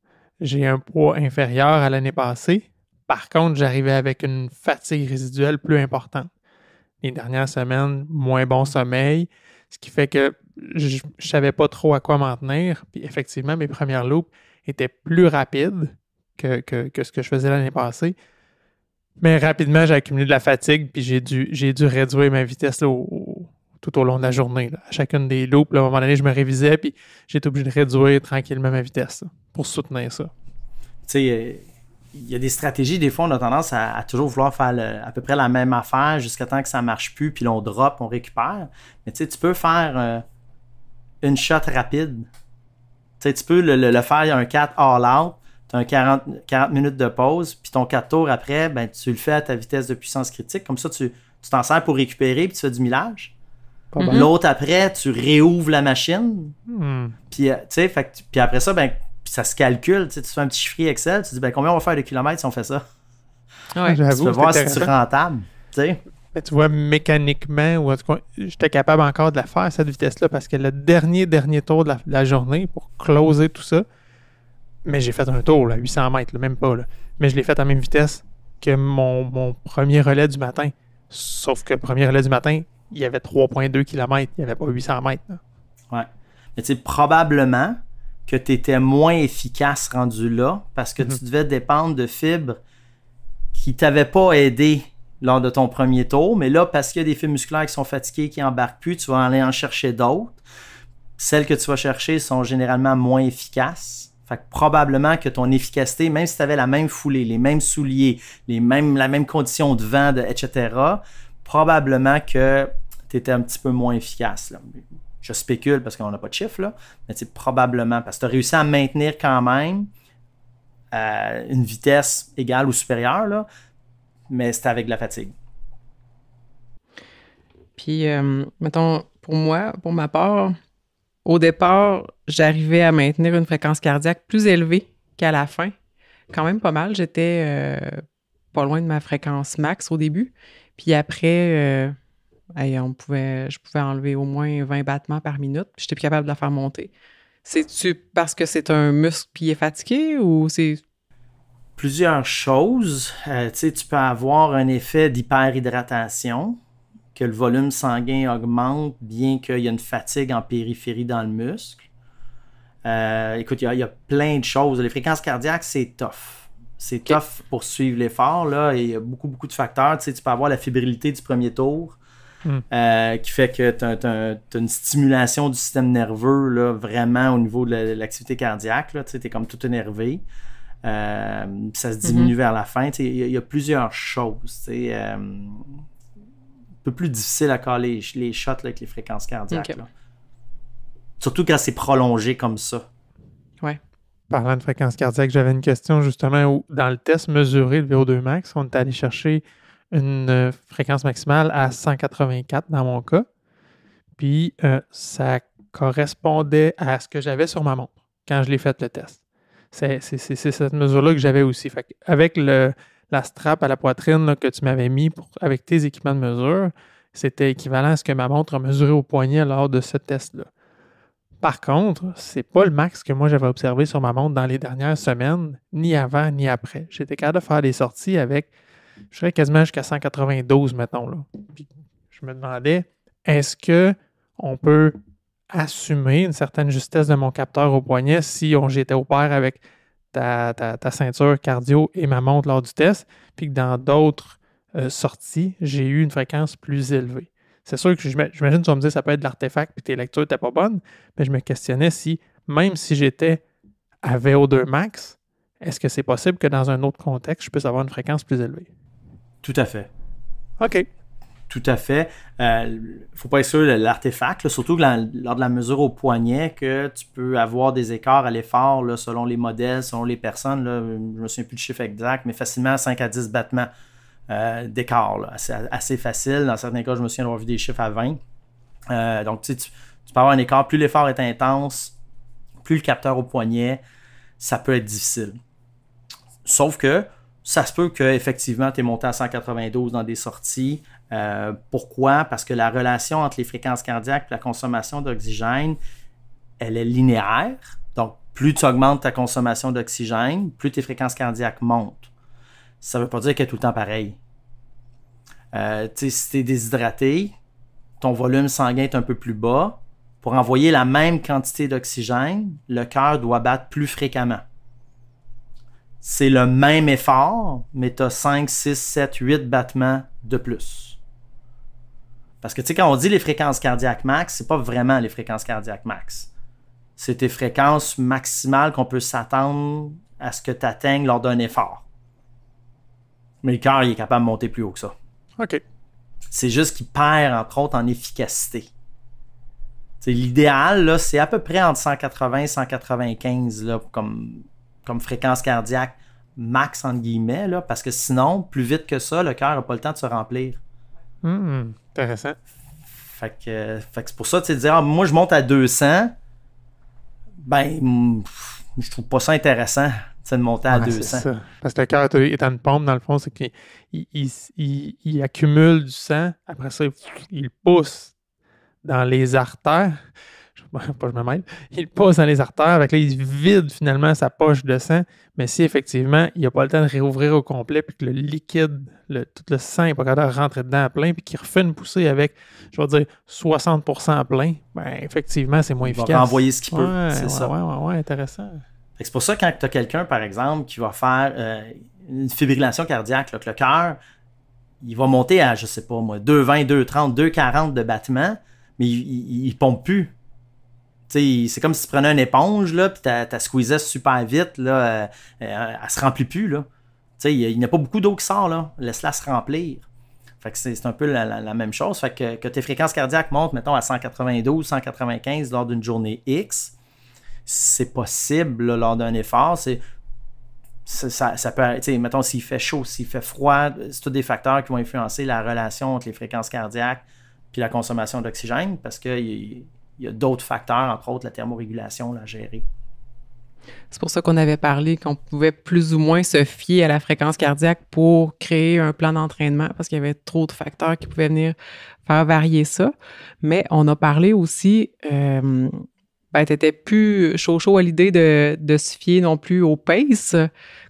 j'ai un poids inférieur à l'année passée. Par contre, j'arrivais avec une fatigue résiduelle plus importante. Les dernières semaines, moins bon sommeil, ce qui fait que je ne savais pas trop à quoi m'en tenir. Puis effectivement, mes premières loupes étaient plus rapides que ce que je faisais l'année passée. Mais rapidement, j'ai accumulé de la fatigue, puis j'ai dû réduire ma vitesse là, tout au long de la journée. Là. À chacune des loupes, là, à un moment donné, je me révisais, puis j'ai été obligé de réduire tranquillement ma vitesse là, pour soutenir ça. Tu sais, il y a des stratégies, des fois, on a tendance à toujours vouloir faire à peu près la même affaire jusqu'à temps que ça ne marche plus, puis là, on drop, on récupère. Mais tu sais, tu peux faire une shot rapide. Tu sais, tu peux le faire un 4 all-out, tu as un 40 minutes de pause, puis ton 4 tours après, ben, tu le fais à ta vitesse de puissance critique. Comme ça, tu t'en sers pour récupérer, puis tu fais du millage. Mm-hmm. L'autre après, tu réouvres la machine. Puis, tu sais, puis après ça, ben, ça se calcule. Tu fais un petit chiffrier Excel, tu dis, ben, combien on va faire de kilomètres si on fait ça? Ouais. Tu peux voir si tu es rentable. Tu sais. Mais tu vois, mécaniquement, ou en tout cas, j'étais capable encore de la faire à cette vitesse-là parce que le dernier tour de la journée pour closer tout ça, mais j'ai fait un tour, là, 800 mètres, là, même pas. Là. Mais je l'ai fait à la même vitesse que mon premier relais du matin. Sauf que le premier relais du matin, il y avait 3,2 km, il n'y avait pas 800 mètres. Là. Ouais. Mais tu sais, probablement que tu étais moins efficace rendu là parce que tu devais dépendre de fibres qui ne t'avaient pas aidé lors de ton premier tour. Mais là, parce qu'il y a des fibres musculaires qui sont fatiguées, qui n'embarquent plus, tu vas aller en chercher d'autres. Celles que tu vas chercher sont généralement moins efficaces. Fait que probablement que ton efficacité, même si tu avais la même foulée, les mêmes souliers, la même condition de vent, etc., probablement que tu étais un petit peu moins efficace. Là. Je spécule parce qu'on n'a pas de chiffre, là, mais probablement parce que tu as réussi à maintenir quand même une vitesse égale ou supérieure, là, mais c'était avec de la fatigue. Puis, mettons, pour moi, pour ma part, au départ, j'arrivais à maintenir une fréquence cardiaque plus élevée qu'à la fin. Quand même pas mal. J'étais pas loin de ma fréquence max au début. Puis après, je pouvais enlever au moins 20 battements par minute. Puis j'étais plus capable de la faire monter. C'est-tu parce que c'est un muscle qui est fatigué ou c'est... Plusieurs choses. Tu peux avoir un effet d'hyperhydratation, que le volume sanguin augmente bien qu'il y a une fatigue en périphérie dans le muscle. Écoute, il y a plein de choses. Les fréquences cardiaques, c'est tough. C'est tough pour suivre l'effort. Là, et il y a beaucoup de facteurs. Tu peux avoir la fébrilité du premier tour qui fait que tu as une stimulation du système nerveux là, vraiment au niveau de l'activité cardiaque. Tu es comme tout énervé. Ça se diminue vers la fin. Il y a plusieurs choses. Un peu plus difficile à caler les shots là, avec les fréquences cardiaques. Okay. Là. Surtout quand c'est prolongé comme ça. Ouais. Parlant de fréquence cardiaque, j'avais une question justement où, dans le test mesuré de VO2 max, on est allé chercher une fréquence maximale à 184 dans mon cas. Puis ça correspondait à ce que j'avais sur ma montre quand je l'ai fait le test. C'est cette mesure-là que j'avais aussi. Fait avec la strap à la poitrine là, que tu m'avais mis avec tes équipements de mesure, c'était équivalent à ce que ma montre a mesuré au poignet lors de ce test-là. Par contre, c'est pas le max que moi j'avais observé sur ma montre dans les dernières semaines, ni avant ni après. J'étais capable de faire des sorties avec, je dirais quasiment jusqu'à 192, mettons. Là. Puis, je me demandais, est-ce qu'on peut assumer une certaine justesse de mon capteur au poignet si j'étais au pair avec ta ceinture cardio et ma montre lors du test, puis que dans d'autres sorties, j'ai eu une fréquence plus élevée. C'est sûr que j'imagine que tu vas me dire que ça peut être de l'artefact puis tes lectures n'étaient pas bonnes, mais je me questionnais si, même si j'étais à VO2 max, est-ce que c'est possible que dans un autre contexte, je puisse avoir une fréquence plus élevée? Tout à fait. OK. Tout à fait. Faut pas être sûr de l'artefact, là, surtout que lors de la mesure au poignet, que tu peux avoir des écarts à l'effort là, selon les modèles, selon les personnes. Là, je ne me souviens plus du chiffre exact, mais facilement 5 à 10 battements d'écart. Là, assez facile. Dans certains cas, je me souviens d'avoir vu des chiffres à 20. Donc, tu peux avoir un écart. Plus l'effort est intense, plus le capteur au poignet, ça peut être difficile. Sauf que ça se peut qu'effectivement, tu es monté à 192 dans des sorties. Pourquoi? Parce que la relation entre les fréquences cardiaques et la consommation d'oxygène, elle est linéaire. Donc, plus tu augmentes ta consommation d'oxygène, plus tes fréquences cardiaques montent. Ça ne veut pas dire qu'elle est tout le temps pareille. Si tu es déshydraté, ton volume sanguin est un peu plus bas. Pour envoyer la même quantité d'oxygène, le cœur doit battre plus fréquemment. C'est le même effort, mais tu as 5, 6, 7, 8 battements de plus. Parce que quand on dit les fréquences cardiaques max, c'est pas vraiment les fréquences cardiaques max. C'est tes fréquences maximales qu'on peut s'attendre à ce que tu atteignes lors d'un effort. Mais le cœur, il est capable de monter plus haut que ça. OK. C'est juste qu'il perd, entre autres, en efficacité. L'idéal, là, c'est à peu près entre 180 et 195 là, comme fréquence cardiaque max, entre guillemets, là, parce que sinon, plus vite que ça, le cœur n'a pas le temps de se remplir. Intéressant. Fait que c'est pour ça, tu sais, de dire, moi, je monte à 200, ben, je trouve pas ça intéressant, de monter à 200. C'est ça. Parce que le cœur est en une pompe, dans le fond, c'est qu'il accumule du sang, après ça, il pousse dans les artères. Je me mêle. Il pousse dans les artères, avec là, il vide finalement sa poche de sang. Mais si effectivement, il n'a pas le temps de réouvrir au complet, puis que le liquide, tout le sang n'est pas capable de rentrer dedans à plein, puis qu'il refait une poussée avec, je vais dire, 60% à plein, ben effectivement, c'est moins efficace. Il va renvoyer ce qu'il peut, c'est ça. Ouais, intéressant. C'est pour ça, quand tu as quelqu'un, par exemple, qui va faire une fibrillation cardiaque, là, que le cœur, il va monter à, je sais pas moi, 220, 230, 240 de battements, mais il pompe plus. T'sais, c'est comme si tu prenais une éponge, là, puis tu squeezais super vite, là, elle se remplit plus. Là. Il n'y a pas beaucoup d'eau qui sort, là. Laisse-la se remplir. Fait que c'est un peu la même chose. Fait que tes fréquences cardiaques montent, mettons, à 192, 195 lors d'une journée X. C'est possible là, lors d'un effort. Ça peut, mettons, s'il fait chaud, s'il fait froid, c'est tous des facteurs qui vont influencer la relation entre les fréquences cardiaques puis la consommation d'oxygène, parce qu'il y a d'autres facteurs, entre autres la thermorégulation, à gérer. C'est pour ça qu'on avait parlé qu'on pouvait plus ou moins se fier à la fréquence cardiaque pour créer un plan d'entraînement, parce qu'il y avait trop de facteurs qui pouvaient venir faire varier ça. Mais on a parlé aussi, t'étais plus chaud à l'idée de se fier non plus au pace,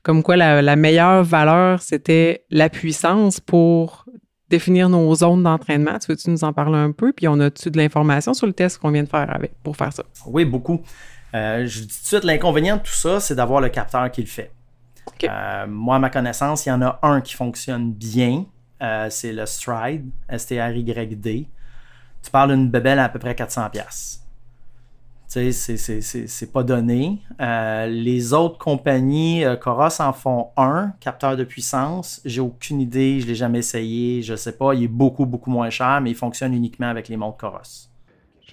comme quoi la meilleure valeur, c'était la puissance pour définir nos zones d'entraînement. Tu veux-tu nous en parler un peu? Puis on a-tu de l'information sur le test qu'on vient de faire pour faire ça? Oui, beaucoup. Je dis tout de suite, l'inconvénient de tout ça, c'est d'avoir le capteur qui le fait. Okay. Moi, à ma connaissance, il y en a un qui fonctionne bien. C'est le Stryd, S-T-R-Y-D. Tu parles d'une bébelle à peu près 400$. Tu sais, c'est pas donné. Les autres compagnies, Coros en font un, capteur de puissance. J'ai aucune idée, je l'ai jamais essayé, je sais pas. Il est beaucoup, beaucoup moins cher, mais il fonctionne uniquement avec les montres Coros.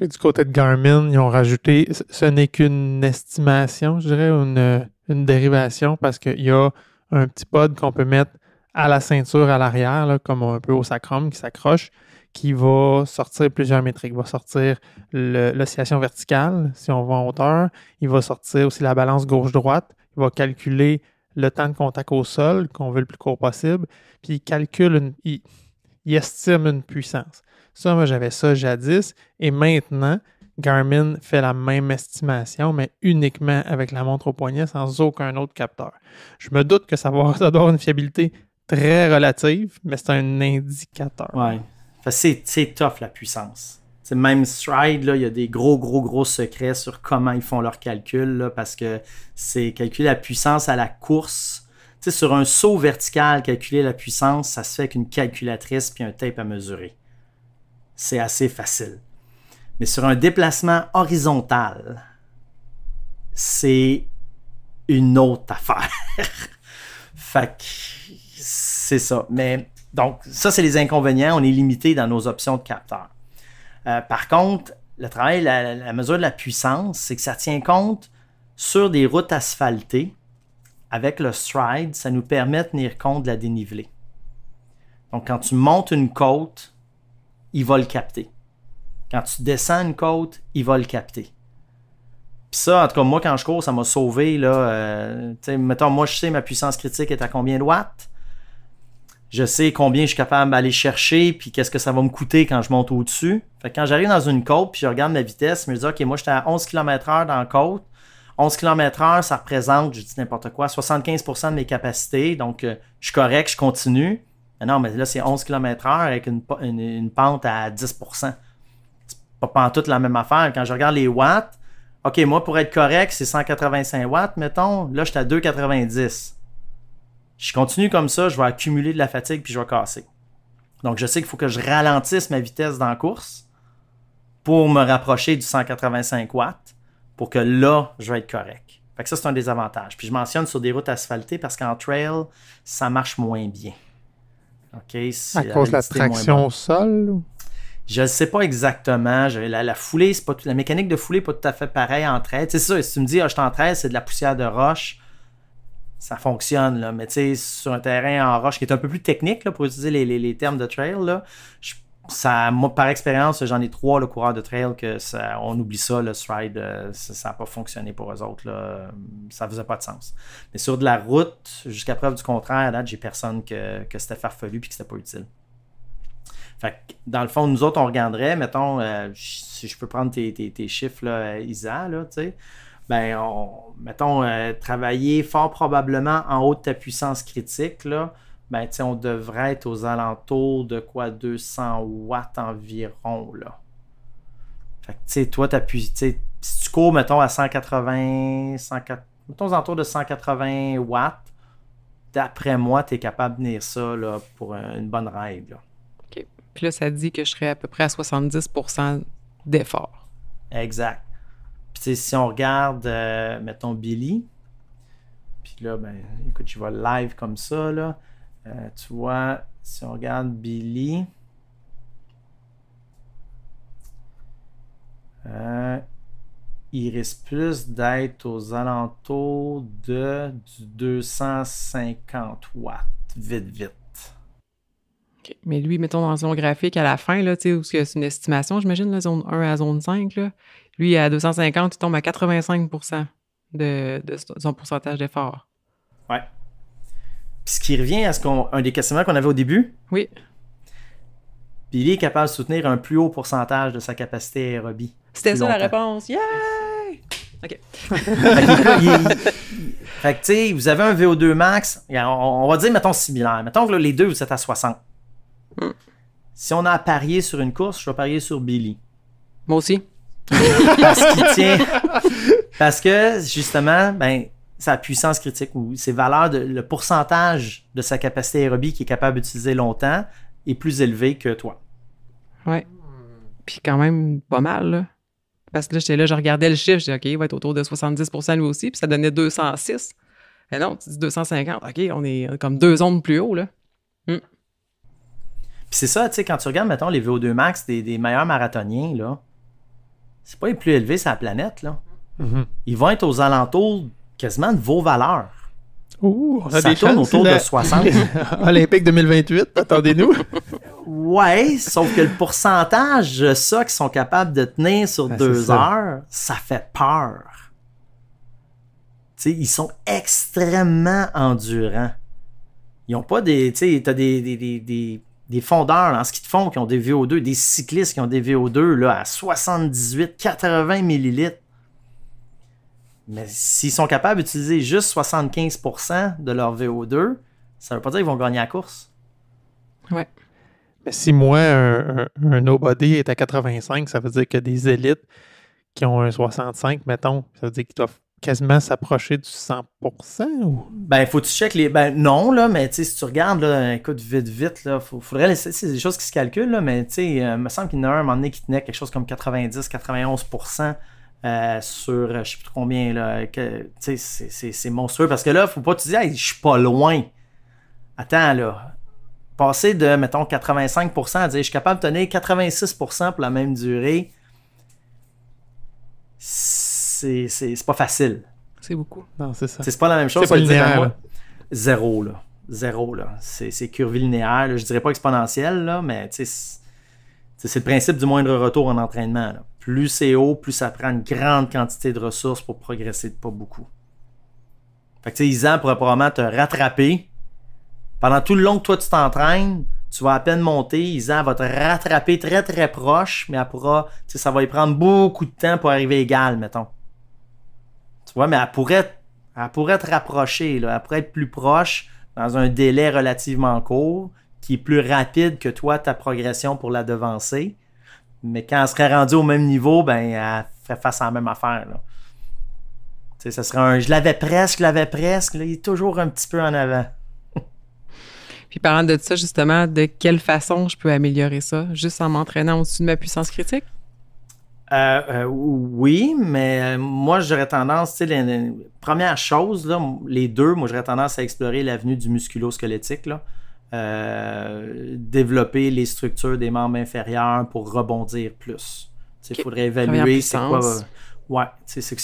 Du côté de Garmin, ils ont rajouté, ce n'est qu'une estimation, je dirais, une dérivation, parce qu'il y a un petit pod qu'on peut mettre à la ceinture à l'arrière, là, comme un peu au sacrum qui s'accroche, qui va sortir plusieurs métriques. Il va sortir l'oscillation verticale, si on va en hauteur. Il va sortir aussi la balance gauche-droite. Il va calculer le temps de contact au sol, qu'on veut le plus court possible. Puis il calcule, il il estime une puissance. Ça, moi, j'avais ça jadis. Et maintenant, Garmin fait la même estimation, mais uniquement avec la montre au poignet, sans aucun autre capteur. Je me doute que ça doit avoir une fiabilité très relative, mais c'est un indicateur. Ouais. C'est tough, la puissance. T'sais, même Stride, il y a des gros secrets sur comment ils font leurs calculs, là, parce que c'est calculer la puissance à la course. T'sais, sur un saut vertical, calculer la puissance, ça se fait avec une calculatrice puis un tape à mesurer. C'est assez facile. Mais sur un déplacement horizontal, c'est une autre affaire. Fait que c'est ça. Mais donc, ça, c'est les inconvénients. On est limité dans nos options de capteur. Par contre, le travail, la mesure de la puissance, c'est que ça tient compte sur des routes asphaltées. Avec le Stride, ça nous permet de tenir compte de la dénivelée. Donc, quand tu montes une côte, il va le capter. Quand tu descends une côte, il va le capter. Puis ça, en tout cas, moi, quand je cours, ça m'a sauvé. Mettons, moi, je sais ma puissance critique est à combien de watts. Je sais combien je suis capable d'aller chercher, puis qu'est-ce que ça va me coûter quand je monte au-dessus. Fait que quand j'arrive dans une côte, puis je regarde ma vitesse, je me dis, OK, moi, j'étais à 11 km/h dans la côte. 11 km/h, ça représente, je dis n'importe quoi, 75% de mes capacités. Donc, je suis correct, je continue. Mais non, mais là, c'est 11 km/h avec une pente à 10%. C'est pas pantoute la même affaire. Quand je regarde les watts, OK, moi, pour être correct, c'est 185 watts, mettons. Là, je suis à 2,90. Je continue comme ça, je vais accumuler de la fatigue puis je vais casser. Donc, je sais qu'il faut que je ralentisse ma vitesse dans la course pour me rapprocher du 185 watts pour que là, je vais être correct. Fait que ça, c'est un des avantages. Puis je mentionne sur des routes asphaltées parce qu'en trail, ça marche moins bien. OK? À cause de la traction au sol? Je ne sais pas exactement. La foulée, c'est pas la mécanique de foulée n'est pas tout à fait pareille entre elles. C'est ça, si tu me dis, je suis en trail, c'est de la poussière de roche, ça fonctionne, là. Mais tu sais, sur un terrain en roche qui est un peu plus technique, là, pour utiliser les termes de trail, là, moi, par expérience, j'en ai 3 le coureur de trail que on oublie ça, le Stride, ça n'a pas fonctionné pour eux autres. Là. Ça faisait pas de sens. Mais sur de la route, jusqu'à preuve du contraire, à date, j'ai personne que c'était farfelu et que c'était pas utile. Fait que, dans le fond, nous autres, on regarderait, mettons, si je peux prendre tes chiffres, là, Isa, là, tu sais, ben, mettons, travailler fort probablement en haut de ta puissance critique, là, ben, tu sais, on devrait être aux alentours de quoi, 200 watts environ, là. Fait que, tu sais, toi, si tu cours, mettons, à 180, mettons, aux alentours de 180 watts, d'après moi, tu es capable de tenir ça, là, pour une bonne ride, là. OK. Puis là, ça dit que je serais à peu près à 70% d'effort. Exact. Puis, si on regarde, mettons, Billy, puis là, ben, écoute, je vais live comme ça, là. Tu vois, si on regarde Billy, il risque plus d'être aux alentours du 250 watts, vite. Okay. Mais lui, mettons dans son graphique à la fin, là, où c'est une estimation, j'imagine, la zone 1 à zone 5, là, lui, à 250, il tombe à 85% de son pourcentage d'effort. Ouais. Puis ce qui revient à un des questionnements qu'on avait au début. Oui. Billy est capable de soutenir un plus haut pourcentage de sa capacité aérobie. C'était ça la réponse. Yay! OK. Fait que, tu sais, vous avez un VO2 max, on va dire, mettons, similaire. Mettons que là, les deux, vous êtes à 60. Si on a à parier sur une course, je vais parier sur Billy. Moi aussi. Parce que, justement, ben, sa puissance critique ou ses valeurs, le pourcentage de sa capacité aérobie qu'il est capable d'utiliser longtemps est plus élevé que toi. Ouais. Puis quand même pas mal, là. Parce que là, j'étais là, je regardais le chiffre, je disais, OK, il va être autour de 70% lui aussi, puis ça donnait 206. Et non, tu dis 250. OK, on est comme 2 ondes plus haut, là. Puis c'est ça, tu sais, quand tu regardes, mettons, les VO2 max des meilleurs marathoniens, là, c'est pas les plus élevés sur la planète, là. Mm-hmm. Ils vont être aux alentours quasiment de vos valeurs. Ouh, on a ça des tourne chances, autour de 60. Olympique 2028, attendez-nous. Ouais, sauf que le pourcentage de ça qu'ils sont capables de tenir sur 2 heures, ça fait peur. Tu sais, ils sont extrêmement endurants. Ils n'ont pas des... Tu sais, t'as des des fondeurs en ski de fond qui ont des VO2, des cyclistes qui ont des VO2 là, à 78, 80 millilitres. Mais s'ils sont capables d'utiliser juste 75% de leur VO2, ça ne veut pas dire qu'ils vont gagner la course. Ouais. Mais si moi, un nobody est à 85, ça veut dire que des élites qui ont un 65, mettons, ça veut dire qu'ils doivent quasiment s'approcher du 100%? Ou? Ben, faut que tu checkes les... Ben, non, là, mais tu sais, si tu regardes, là, écoute, vite, là, faudrait laisser... C'est des choses qui se calculent, là, mais tu sais, il me semble qu'il y en a un moment donné qui tenait quelque chose comme 90-91% sur je sais plus combien, là, tu sais, c'est monstrueux, parce que là, faut pas te dire, hey, je suis pas loin. Attends, là, passer de, mettons, 85% à dire, je suis capable de tenir 86% pour la même durée, c'est pas facile. C'est beaucoup. Non, c'est ça. C'est pas la même chose. C'est pas linéaire. Moi, zéro, là. C'est curvilinéaire, là. Je dirais pas exponentielle, là, mais c'est le principe du moindre retour en entraînement, là. Plus c'est haut, plus ça prend une grande quantité de ressources pour progresser de pas beaucoup. Fait que, tu sais, Isan pourrait probablement te rattraper. Pendant tout le long que toi, tu t'entraînes, tu vas à peine monter, Isan va te rattraper très, très proche, mais elle pourra, tu sais, ça va y prendre beaucoup de temps pour arriver égal, mettons. Tu vois, mais elle pourrait te rapprocher, là. Elle pourrait être plus proche dans un délai relativement court, qui est plus rapide que toi, ta progression pour la devancer. Mais quand elle serait rendue au même niveau, ben, elle ferait face à la même affaire, là. Tu sais, ça serait un « je l'avais presque », là, il est toujours un petit peu en avant. Puis parlant de ça, justement, de quelle façon je peux améliorer ça? Juste en m'entraînant au-dessus de ma puissance critique? Oui, mais moi, j'aurais tendance, tu sais, première chose, là, les deux, moi, j'aurais tendance à explorer l'avenue du musculo-squelettique, là. Développer les structures des membres inférieurs pour rebondir plus. Il faudrait évaluer c'est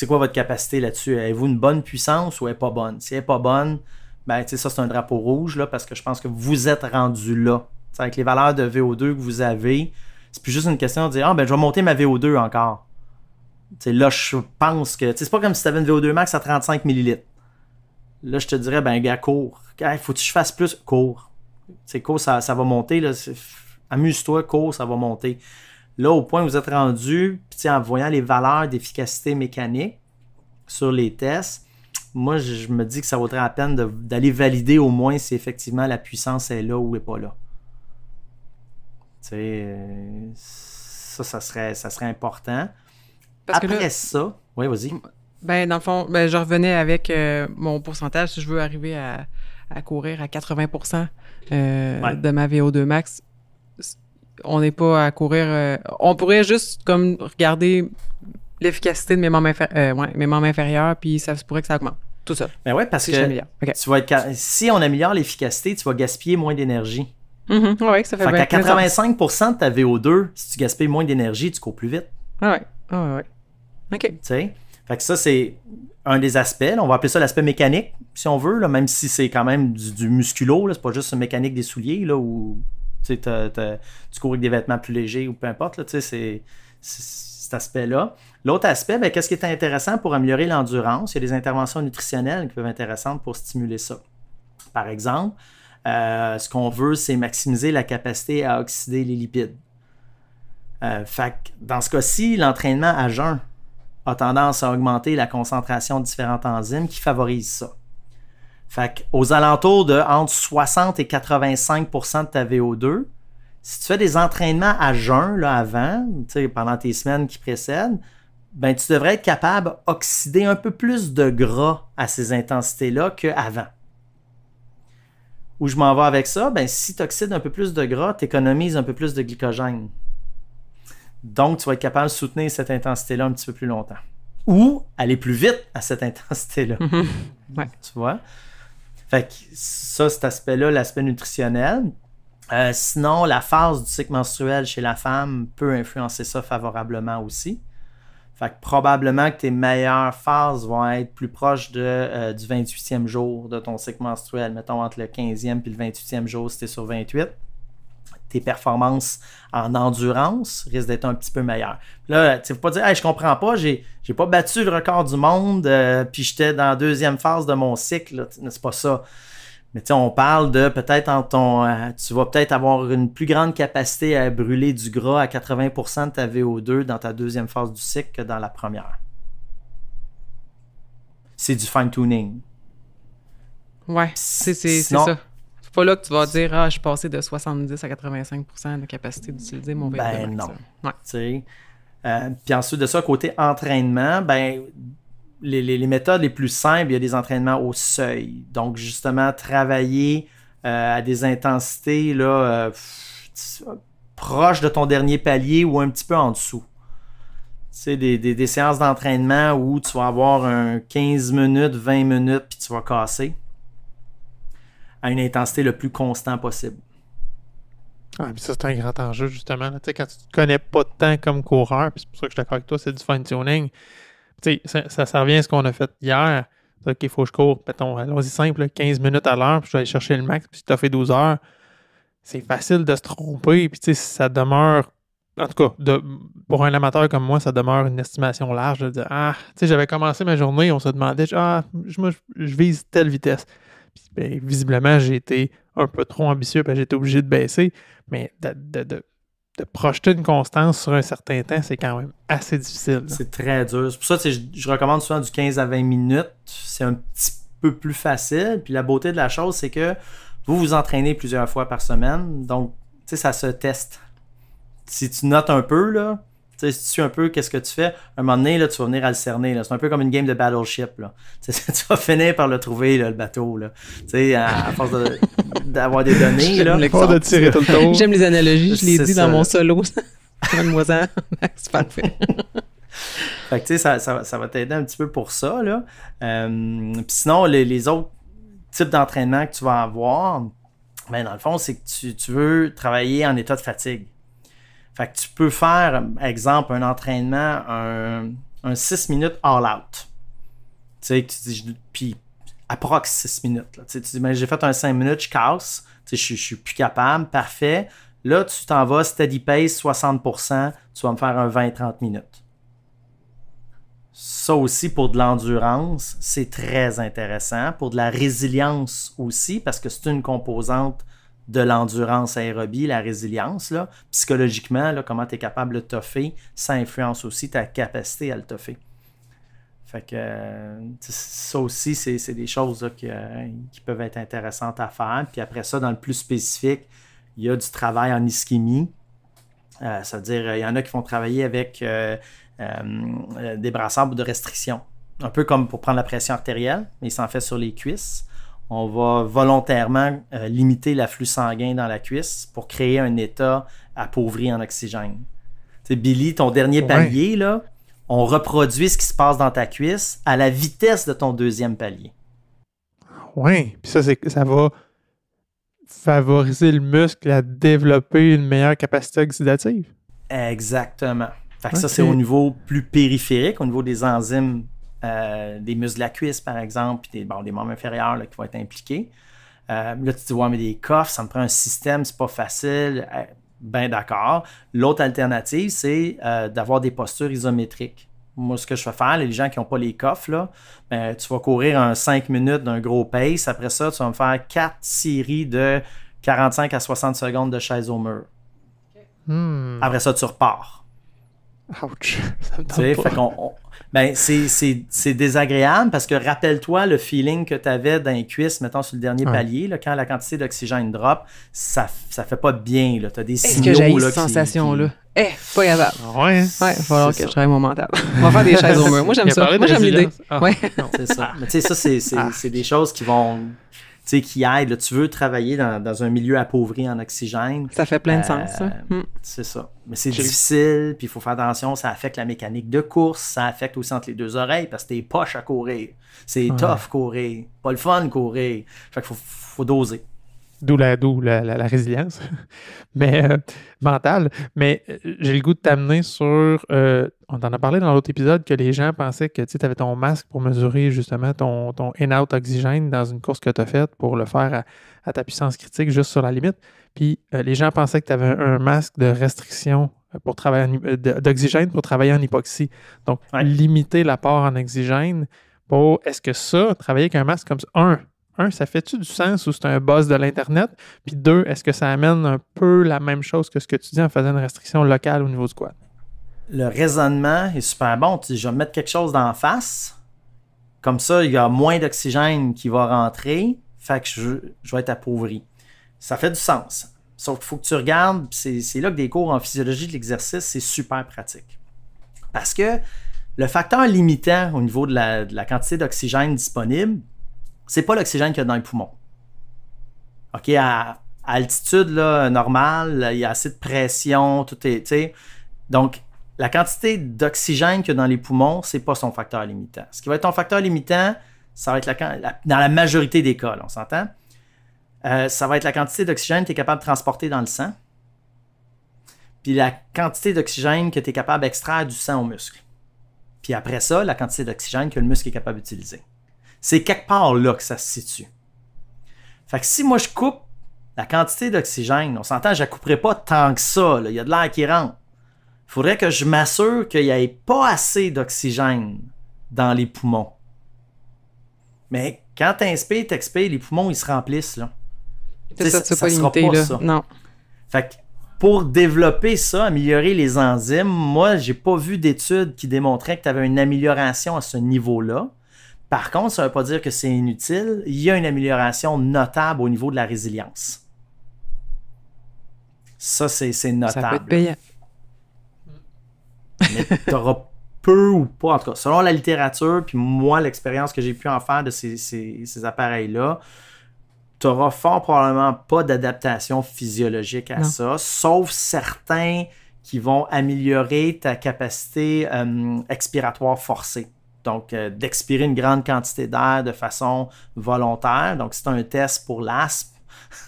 quoi votre capacité là-dessus. Avez-vous une bonne puissance ou elle n'est pas bonne? Si elle n'est pas bonne, ben, ça, c'est un drapeau rouge, là, parce que je pense que vous êtes rendu là. T'sais, avec les valeurs de VO2 que vous avez, c'est plus juste une question de dire « Ah, ben, je vais monter ma VO2 encore. » Là, je pense que... C'est pas comme si tu avais une VO2 max à 35 ml. Là, je te dirais, ben, gars, cours. Faut que je fasse plus. Cours. Cours, ça va monter. Là. Amuse-toi, cours, ça va monter. Là, au point où vous êtes rendu, puis en voyant les valeurs d'efficacité mécanique sur les tests, moi, je me dis que ça vaudrait la peine d'aller valider au moins si effectivement la puissance est là ou n'est pas là. Ça serait important. Parce Après que là, ça, oui, vas-y. Ben, dans le fond, je revenais avec mon pourcentage. Si je veux arriver à courir à 80% de ma VO2 max, on n'est pas à courir... on pourrait juste comme regarder l'efficacité de mes membres inférieurs, puis ça se pourrait que ça augmente. Tout ça. Ben ouais, parce que tu vas si on améliore l'efficacité, tu vas gaspiller moins d'énergie. Mm-hmm. Oui, ça fait bien. Fait qu'à 85% de ta VO2, si tu gaspilles moins d'énergie, tu cours plus vite. Ouais. OK. Tu sais? Fait que ça, c'est un des aspects. Là, on va appeler ça l'aspect mécanique, si on veut, là, même si c'est quand même du musculo. Là, c'est pas juste une mécanique des souliers, là, où tu cours avec des vêtements plus légers ou peu importe. Là, c'est cet aspect-là. L'autre aspect, ben, qu'est-ce qui est intéressant pour améliorer l'endurance? Il y a des interventions nutritionnelles qui peuvent être intéressantes pour stimuler ça. Par exemple, ce qu'on veut, c'est maximiser la capacité à oxyder les lipides. Fait que dans ce cas-ci, l'entraînement à jeun a tendance à augmenter la concentration de différentes enzymes qui favorisent ça. Fait qu'aux alentours de entre 60 et 85% de ta VO2, si tu fais des entraînements à jeun là, avant, pendant tes semaines qui précèdent, ben, tu devrais être capable d'oxyder un peu plus de gras à ces intensités-là qu'avant. Où je m'en vais avec ça, ben, si tu oxydes un peu plus de gras, tu économises un peu plus de glycogène. Donc, tu vas être capable de soutenir cette intensité-là un petit peu plus longtemps. Ou aller plus vite à cette intensité-là. Ouais. Tu vois? Fait que ça, cet aspect-là, l'aspect nutritionnel. Sinon, la phase du cycle menstruel chez la femme peut influencer ça favorablement aussi. Fait que probablement que tes meilleures phases vont être plus proches du 28e jour de ton cycle menstruel. Mettons entre le 15e et le 28e jour si tu es sur 28. Tes performances en endurance risquent d'être un petit peu meilleures. Là, tu ne faut pas dire hey, « je comprends pas, j'ai pas battu le record du monde puis j'étais dans la deuxième phase de mon cycle. » C'est pas ça. Mais tu sais, on parle de peut-être tu vas peut-être avoir une plus grande capacité à brûler du gras à 80% de ta VO2 dans ta deuxième phase du cycle que dans la première. C'est du fine-tuning. Ouais, c'est Sinon, ça. C'est pas là que tu vas dire, je suis passé de 70 à 85% de capacité d'utiliser mon VO2 Ben max. non. Ouais. Tu sais. Puis ensuite de ça, côté entraînement, ben les méthodes les plus simples, il y a des entraînements au seuil. Donc, justement, travailler à des intensités là, proches de ton dernier palier ou un petit peu en dessous. Tu sais, des séances d'entraînement où tu vas avoir un 15 minutes, 20 minutes, puis tu vas casser à une intensité le plus constant possible. Ah, puis ça, c'est un grand enjeu, justement. Tu sais, quand tu te connais pas tant comme coureur, puis c'est pour ça que je suis d'accord avec toi, c'est du fine-tuning. Tu sais, ça revient à ce qu'on a fait hier. OK, il faut que je cours, mettons, allons-y simple, là, 15 minutes à l'heure, puis je vais aller chercher le max, puis si tu as fait 12 heures, c'est facile de se tromper, puis tu sais, ça demeure, en tout cas, pour un amateur comme moi, ça demeure une estimation large de dire, tu sais, j'avais commencé ma journée, on se demandait, je vise telle vitesse. Puis, ben, visiblement, j'ai été un peu trop ambitieux, puis j'ai été obligé de baisser, mais de projeter une constance sur un certain temps, c'est quand même assez difficile. Là. C'est très dur. C'est pour ça que je recommande souvent du 15 à 20 minutes. C'est un petit peu plus facile. Puis la beauté de la chose, c'est que vous vous entraînez plusieurs fois par semaine. Donc, tu sais, ça se teste. Si tu notes un peu, là, tu sais, si tu suis un peu qu'est-ce que tu fais, à un moment donné, là, tu vas venir alterner. Là. C'est un peu comme une game de Battleship. Là. Tu vas finir par le trouver, là, le bateau. Là. Tu sais, à force d'avoir des données. Là, de tirer tout le tour. J'aime les analogies, je l'ai dit ça. dans mon solo. Mademoiselle, c'est parfait. Fait que tu sais, ça va t'aider un petit peu pour ça. Là. Puis sinon, les autres types d'entraînement que tu vas avoir, ben, dans le fond, c'est que tu veux travailler en état de fatigue. Fait que tu peux faire, exemple, un entraînement, un 6 minutes all-out. Tu sais, que tu dis, puis approx 6 minutes. Là. Tu dis, ben, j'ai fait un 5 minutes, je casse, tu sais, je suis plus capable, parfait. Là, tu t'en vas steady pace, 60%, tu vas me faire un 20-30 minutes. Ça aussi, pour de l'endurance, c'est très intéressant. Pour de la résilience aussi, parce que c'est une composante de l'endurance aérobie, la résilience. Là. Psychologiquement, là, comment tu es capable de toffer, ça influence aussi ta capacité à le toffer. Fait que ça aussi, c'est des choses là, qui peuvent être intéressantes à faire. Puis après ça, dans le plus spécifique, il y a du travail en ischémie. Ça veut dire, il y en a qui vont travailler avec des brassards de restriction. Un peu comme pour prendre la pression artérielle, mais il s'en fait sur les cuisses. On va volontairement limiter l'afflux sanguin dans la cuisse pour créer un état appauvri en oxygène. Tu sais, Billy, ton dernier palier, là, on reproduit ce qui se passe dans ta cuisse à la vitesse de ton deuxième palier. Oui, puis ça va favoriser le muscle à développer une meilleure capacité oxydative. Exactement. Fait que ça, c'est au niveau plus périphérique, au niveau des enzymes des muscles de la cuisse, par exemple, puis des membres inférieurs là, qui vont être impliqués. Là, tu te dis, ouais, mais des coffres, ça me prend un système, c'est pas facile. Ben d'accord. L'autre alternative, c'est d'avoir des postures isométriques. Moi, ce que je fais faire, les gens qui n'ont pas les coffres, là, ben, tu vas courir un 5 minutes d'un gros pace. Après ça, tu vas me faire 4 séries de 45 à 60 secondes de chaise au mur. Après ça, tu repars. Ouch! Ça me tente pas. Ben, c'est désagréable parce que rappelle-toi le feeling que tu avais dans les cuisses, mettons sur le dernier palier, là, quand la quantité d'oxygène drop, ça fait pas de bien. Tu as des signaux. Est-ce que j'ai là, cette sensation-là? Pas capable. Ouais. Il va falloir que je travaille mon mental. On va faire des chaises au mur. Moi, j'aime ça. Moi, j'aime l'idée. Ouais. C'est ça. Mais tu sais, ça, c'est des choses qui vont... qui aident. Là, tu veux travailler dans un milieu appauvri en oxygène. Ça fait plein de sens, ça. C'est ça. Mais c'est difficile, puis il faut faire attention, ça affecte la mécanique de course, ça affecte aussi entre les deux oreilles, parce que t'es poche à courir. C'est tough courir. Pas le fun courir. Fait qu'il faut doser. D'où la résilience, mais mentale. Mais j'ai le goût de t'amener sur... on t'en a parlé dans l'autre épisode que les gens pensaient que tu avais ton masque pour mesurer justement ton in-out oxygène dans une course que tu as faite pour le faire à ta puissance critique juste sur la limite. Puis les gens pensaient que tu avais un masque de restriction pour travailler d'oxygène pour travailler en hypoxie. Donc, limiter l'apport en oxygène. Est-ce que ça, travailler avec un masque comme ça, un ça fait-tu du sens ou c'est un buzz de l'Internet? Puis 2, est-ce que ça amène un peu la même chose que ce que tu dis en faisant une restriction locale au niveau du squat? Le raisonnement est super bon. Tu dis, je vais mettre quelque chose d'en face. Comme ça, il y a moins d'oxygène qui va rentrer. Fait que je vais être appauvri. Ça fait du sens. Sauf qu'il faut que tu regardes, c'est là que des cours en physiologie de l'exercice, c'est super pratique. Parce que le facteur limitant au niveau de la quantité d'oxygène disponible, c'est pas l'oxygène qu'il y a dans les poumons. OK, à altitude là, normale, il y a assez de pression, tout est, tu sais. Donc, la quantité d'oxygène qu'il y a dans les poumons, c'est pas son facteur limitant. Ce qui va être ton facteur limitant, ça va être dans la majorité des cas, là, on s'entend? Ça va être la quantité d'oxygène que tu es capable de transporter dans le sang, puis la quantité d'oxygène que tu es capable d'extraire du sang au muscle. Puis après ça, la quantité d'oxygène que le muscle est capable d'utiliser. C'est quelque part là que ça se situe. Fait que si moi je coupe la quantité d'oxygène, on s'entend, je ne la couperai pas tant que ça, là. Il y a de l'air qui rentre. Il faudrait que je m'assure qu'il n'y ait pas assez d'oxygène dans les poumons. Mais quand tu inspires, t'expires, les poumons, ils se remplissent, là. C'est ça, tu ça pas sera limité, pas là. ça. Non. Fait que pour développer ça, améliorer les enzymes, moi, j'ai pas vu d'études qui démontraient que tu avais une amélioration à ce niveau-là. Par contre, ça ne veut pas dire que c'est inutile. Il y a une amélioration notable au niveau de la résilience. Ça, c'est notable. Ça peut être payant. Mais tu auras peu ou pas, en tout cas, selon la littérature, puis moi, l'expérience que j'ai pu en faire de ces appareils-là, tu n'auras fort probablement pas d'adaptation physiologique à ça, sauf certains qui vont améliorer ta capacité expiratoire forcée. Donc, d'expirer une grande quantité d'air de façon volontaire. Donc, c'est un test pour l'asthme.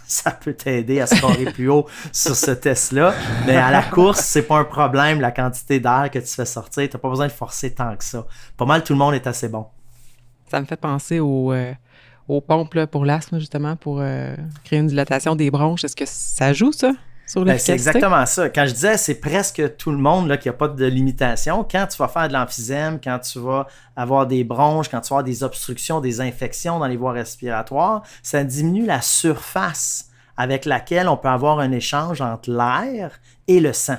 Ça peut t'aider à scorer plus haut sur ce test-là. Mais à la course, c'est pas un problème, la quantité d'air que tu fais sortir. Tu n'as pas besoin de forcer tant que ça. Pas mal, tout le monde est assez bon. Ça me fait penser aux pompes là, pour l'asthme, justement, pour créer une dilatation des bronches. Est-ce que ça joue, ça, sur l'efficacité? C'est exactement ça. Quand je disais, c'est presque tout le monde là, qui n'a pas de limitation. Quand tu vas faire de l'emphysème, quand tu vas avoir des bronches, quand tu vas avoir des obstructions, des infections dans les voies respiratoires, ça diminue la surface avec laquelle on peut avoir un échange entre l'air et le sang.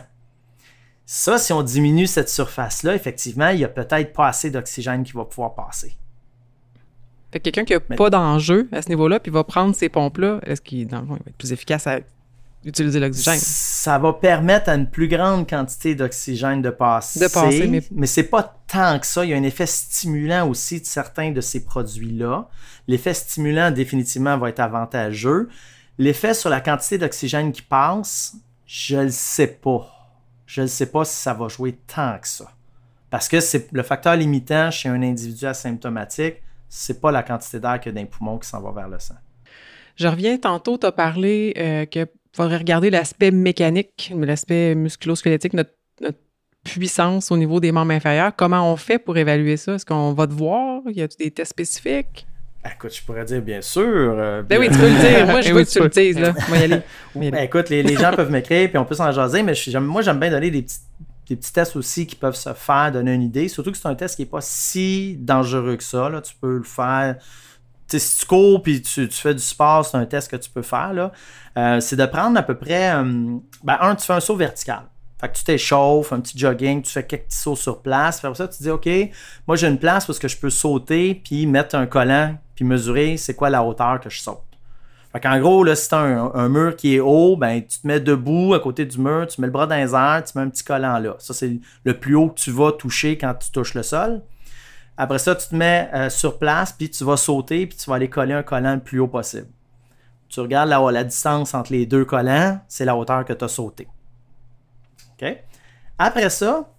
Ça, si on diminue cette surface-là, effectivement, il n'y a peut-être pas assez d'oxygène qui va pouvoir passer. Fait que quelqu'un qui n'a pas d'enjeu à ce niveau-là, puis va prendre ces pompes-là, est-ce qu'il, dans le fond, il va être plus efficace à utiliser l'oxygène? Ça va permettre à une plus grande quantité d'oxygène de passer, mais c'est pas tant que ça. Il y a un effet stimulant aussi de certains de ces produits-là. L'effet stimulant, définitivement, va être avantageux. L'effet sur la quantité d'oxygène qui passe, je le sais pas. Je ne sais pas si ça va jouer tant que ça. Parce que c'est le facteur limitant chez un individu asymptomatique, c'est pas la quantité d'air qu'il y a dans les poumons qui s'en va vers le sang. Je reviens, tantôt, tu as parlé qu'il faudrait regarder l'aspect mécanique, l'aspect musculo-squelettique, notre puissance au niveau des membres inférieurs. Comment on fait pour évaluer ça? Est-ce qu'on va te voir? Y a-t-il des tests spécifiques? Écoute, je pourrais dire bien sûr. Ben oui, tu peux le dire. Moi, je veux que tu le dises. Là. On va y aller. Ben, écoute, les gens peuvent m'écrire puis on peut s'en jaser, mais moi, j'aime bien donner des petits tests aussi qui peuvent se faire, donner une idée. Surtout que c'est un test qui n'est pas si dangereux que ça. Là. Tu peux le faire. T'sais, si tu cours puis tu fais du sport, c'est un test que tu peux faire. Là. C'est de prendre à peu près... tu fais un saut vertical. Fait que tu t'échauffes, un petit jogging, tu fais quelques petits sauts sur place. Puis après ça, tu dis, OK, moi j'ai une place parce que je peux sauter puis mettre un collant puis mesurer c'est quoi la hauteur que je saute. Fait qu'en gros, là, si tu as un mur qui est haut, ben tu te mets debout à côté du mur, tu mets le bras dans les airs, tu mets un petit collant là. Ça, c'est le plus haut que tu vas toucher quand tu touches le sol. Après ça, tu te mets sur place, puis tu vas sauter, puis tu vas aller coller un collant le plus haut possible. Tu regardes la distance entre les deux collants, c'est la hauteur que tu as sauté. OK? Après ça,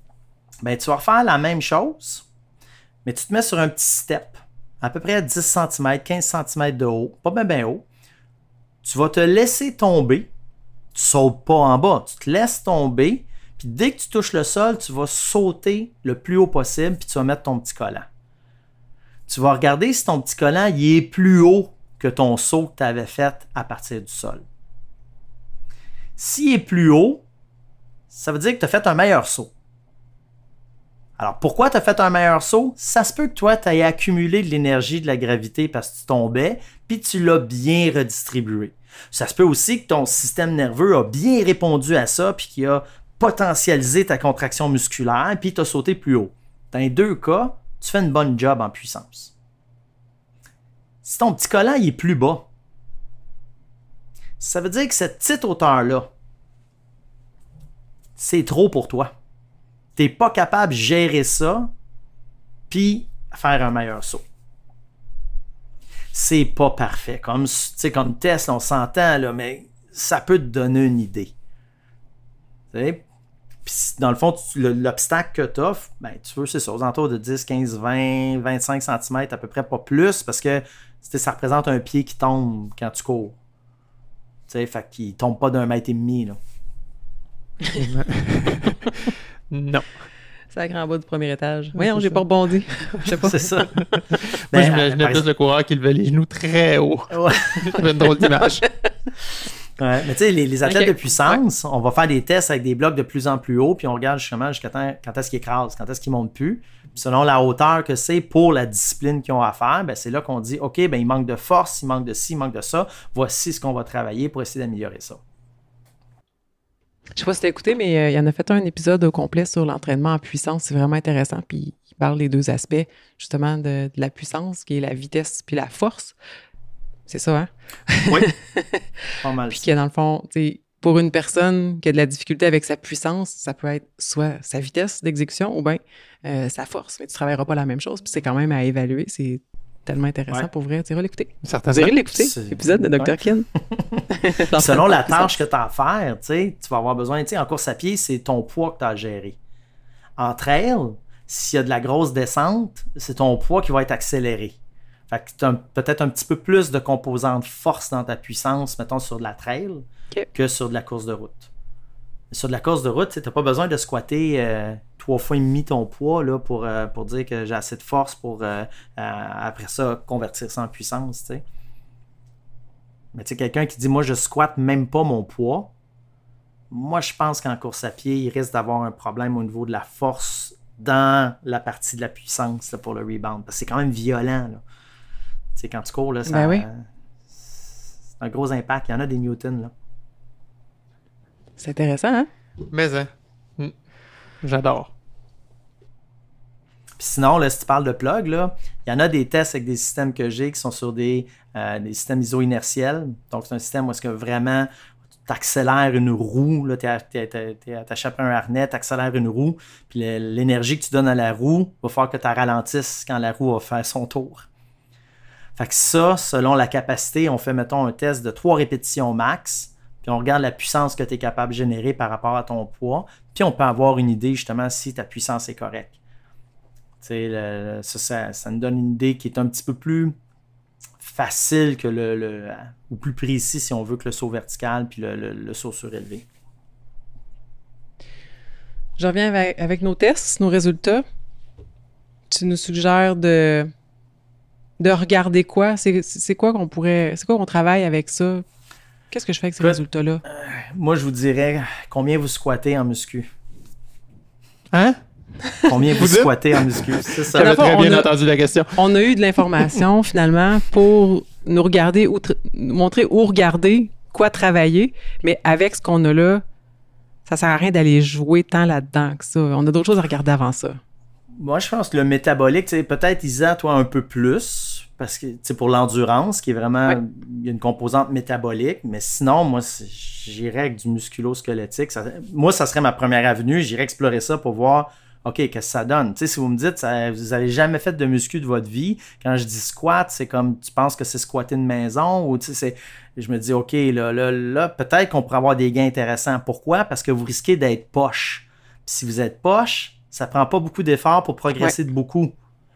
ben, tu vas refaire la même chose, mais tu te mets sur un petit step, à peu près 10 cm, 15 cm de haut, pas bien haut. Tu vas te laisser tomber. Tu ne sautes pas en bas, tu te laisses tomber. Puis dès que tu touches le sol, tu vas sauter le plus haut possible, puis tu vas mettre ton petit collant. Tu vas regarder si ton petit collant il est plus haut que ton saut que tu avais fait à partir du sol. S'il est plus haut, ça veut dire que tu as fait un meilleur saut. Alors, pourquoi tu as fait un meilleur saut? Ça se peut que toi, tu aies accumulé de l'énergie de la gravité parce que tu tombais, puis tu l'as bien redistribué. Ça se peut aussi que ton système nerveux a bien répondu à ça, puis qu'il a potentialisé ta contraction musculaire, puis tu as sauté plus haut. Dans les deux cas, tu fais une bonne job en puissance. Si ton petit collant il est plus bas, ça veut dire que cette petite hauteur-là, c'est trop pour toi. Tu n'es pas capable de gérer ça, puis faire un meilleur saut. C'est pas parfait. Comme test, on s'entend, là, mais ça peut te donner une idée. Puis, dans le fond, l'obstacle que tu offres, ben, tu veux, c'est ça, aux alentours de 10, 15, 20, 25 cm, à peu près pas plus, parce que ça représente un pied qui tombe quand tu cours. Fait qu'il tombe pas d'1,5 m. Là. Non. C'est à grand bas du premier étage. Voyons, j'ai pas rebondi. Je sais pas. C'est ça. Moi, j'imaginais plus le coureur qui levait les genoux très haut. Ouais. Une drôle d'image. Ouais, mais tu sais, les athlètes de puissance, on va faire des tests avec des blocs de plus en plus hauts, puis on regarde justement jusqu'à quand est-ce qu'ils écrasent, quand est-ce qu'ils montent plus. Puis selon la hauteur que c'est pour la discipline qu'ils ont à faire, ben c'est là qu'on dit, OK, ben il manque de force, il manque de ci, il manque de ça. Voici ce qu'on va travailler pour essayer d'améliorer ça. Je sais pas si tu as écouté, mais il en a fait un épisode au complet sur l'entraînement en puissance. C'est vraiment intéressant. Puis il parle des deux aspects, justement, de la puissance, qui est la vitesse puis la force. C'est ça, hein? Oui. Pas mal. Puis que dans le fond, pour une personne qui a de la difficulté avec sa puissance, ça peut être soit sa vitesse d'exécution ou bien sa force. Mais tu ne travailleras pas la même chose. Puis c'est quand même à évaluer. C'est tellement intéressant pour vrai. Tu iras l'écouter. Vous irez l'écouter, l'épisode de Dr. Kin. Selon la tâche que tu as à faire, tu vas avoir besoin, en course à pied, c'est ton poids que tu as à gérer. En trail, s'il y a de la grosse descente, c'est ton poids qui va être accéléré. Fait que tu as peut-être un petit peu plus de composante force dans ta puissance, mettons, sur de la trail que sur de la course de route. Sur de la course de route, tu n'as pas besoin de squatter 3 fois et demi ton poids là, pour dire que j'ai assez de force pour après ça convertir ça en puissance. T'sais. Mais tu sais, quelqu'un qui dit moi je squatte même pas mon poids, moi je pense qu'en course à pied, il risque d'avoir un problème au niveau de la force dans la partie de la puissance là, pour le rebound. Parce que c'est quand même violent. Là. Tu sais, quand tu cours, là, ça, c'est un gros impact. Il y en a des newtons. Là. C'est intéressant, hein? Mais, j'adore. Puis sinon, là, si tu parles de plug, là, il y en a des tests avec des systèmes que j'ai qui sont sur des systèmes iso-inertiels. Donc, c'est un système où est-ce que vraiment tu accélères une roue, tu es attaché après un harnais, tu accélères une roue, puis l'énergie que tu donnes à la roue va faire que tu ralentisses quand la roue va faire son tour. Fait que ça, selon la capacité, on fait, mettons, un test de 3 répétitions max, puis on regarde la puissance que tu es capable de générer par rapport à ton poids, puis on peut avoir une idée, justement, si ta puissance est correcte. Tu sais, ça nous donne une idée qui est un petit peu plus facile que ou plus précis, si on veut, que le saut vertical puis le saut surélevé. Je reviens avec nos tests, nos résultats. Tu nous suggères de regarder quoi? C'est quoi qu'on pourrait... C'est quoi qu'on travaille avec ça? Qu'est-ce que je fais avec ces résultats-là? Moi, je vous dirais combien vous squattez en muscu. Hein? Combien vous squattez en muscu? C'est ça. J'avais très bien entendu la question. On a eu de l'information, finalement, pour nous regarder, nous montrer où regarder, quoi travailler, mais avec ce qu'on a là, ça sert à rien d'aller jouer tant là-dedans que ça. On a d'autres choses à regarder avant ça. Moi, je pense que le métabolique, peut-être, Isa, toi, un peu plus, parce que pour l'endurance, qui est vraiment, il y a une composante métabolique, mais sinon, moi, j'irais avec du musculo-squelettique. Moi, ça serait ma première avenue. J'irais explorer ça pour voir, OK, qu'est-ce que ça donne? Si vous me dites, vous n'avez jamais fait de muscu de votre vie, quand je dis squat, c'est comme, tu penses que c'est squatter une maison, ou je me dis, OK, là peut-être qu'on pourrait avoir des gains intéressants. Pourquoi? Parce que vous risquez d'être poche. Puis si vous êtes poche, ça prend pas beaucoup d'efforts pour progresser de beaucoup.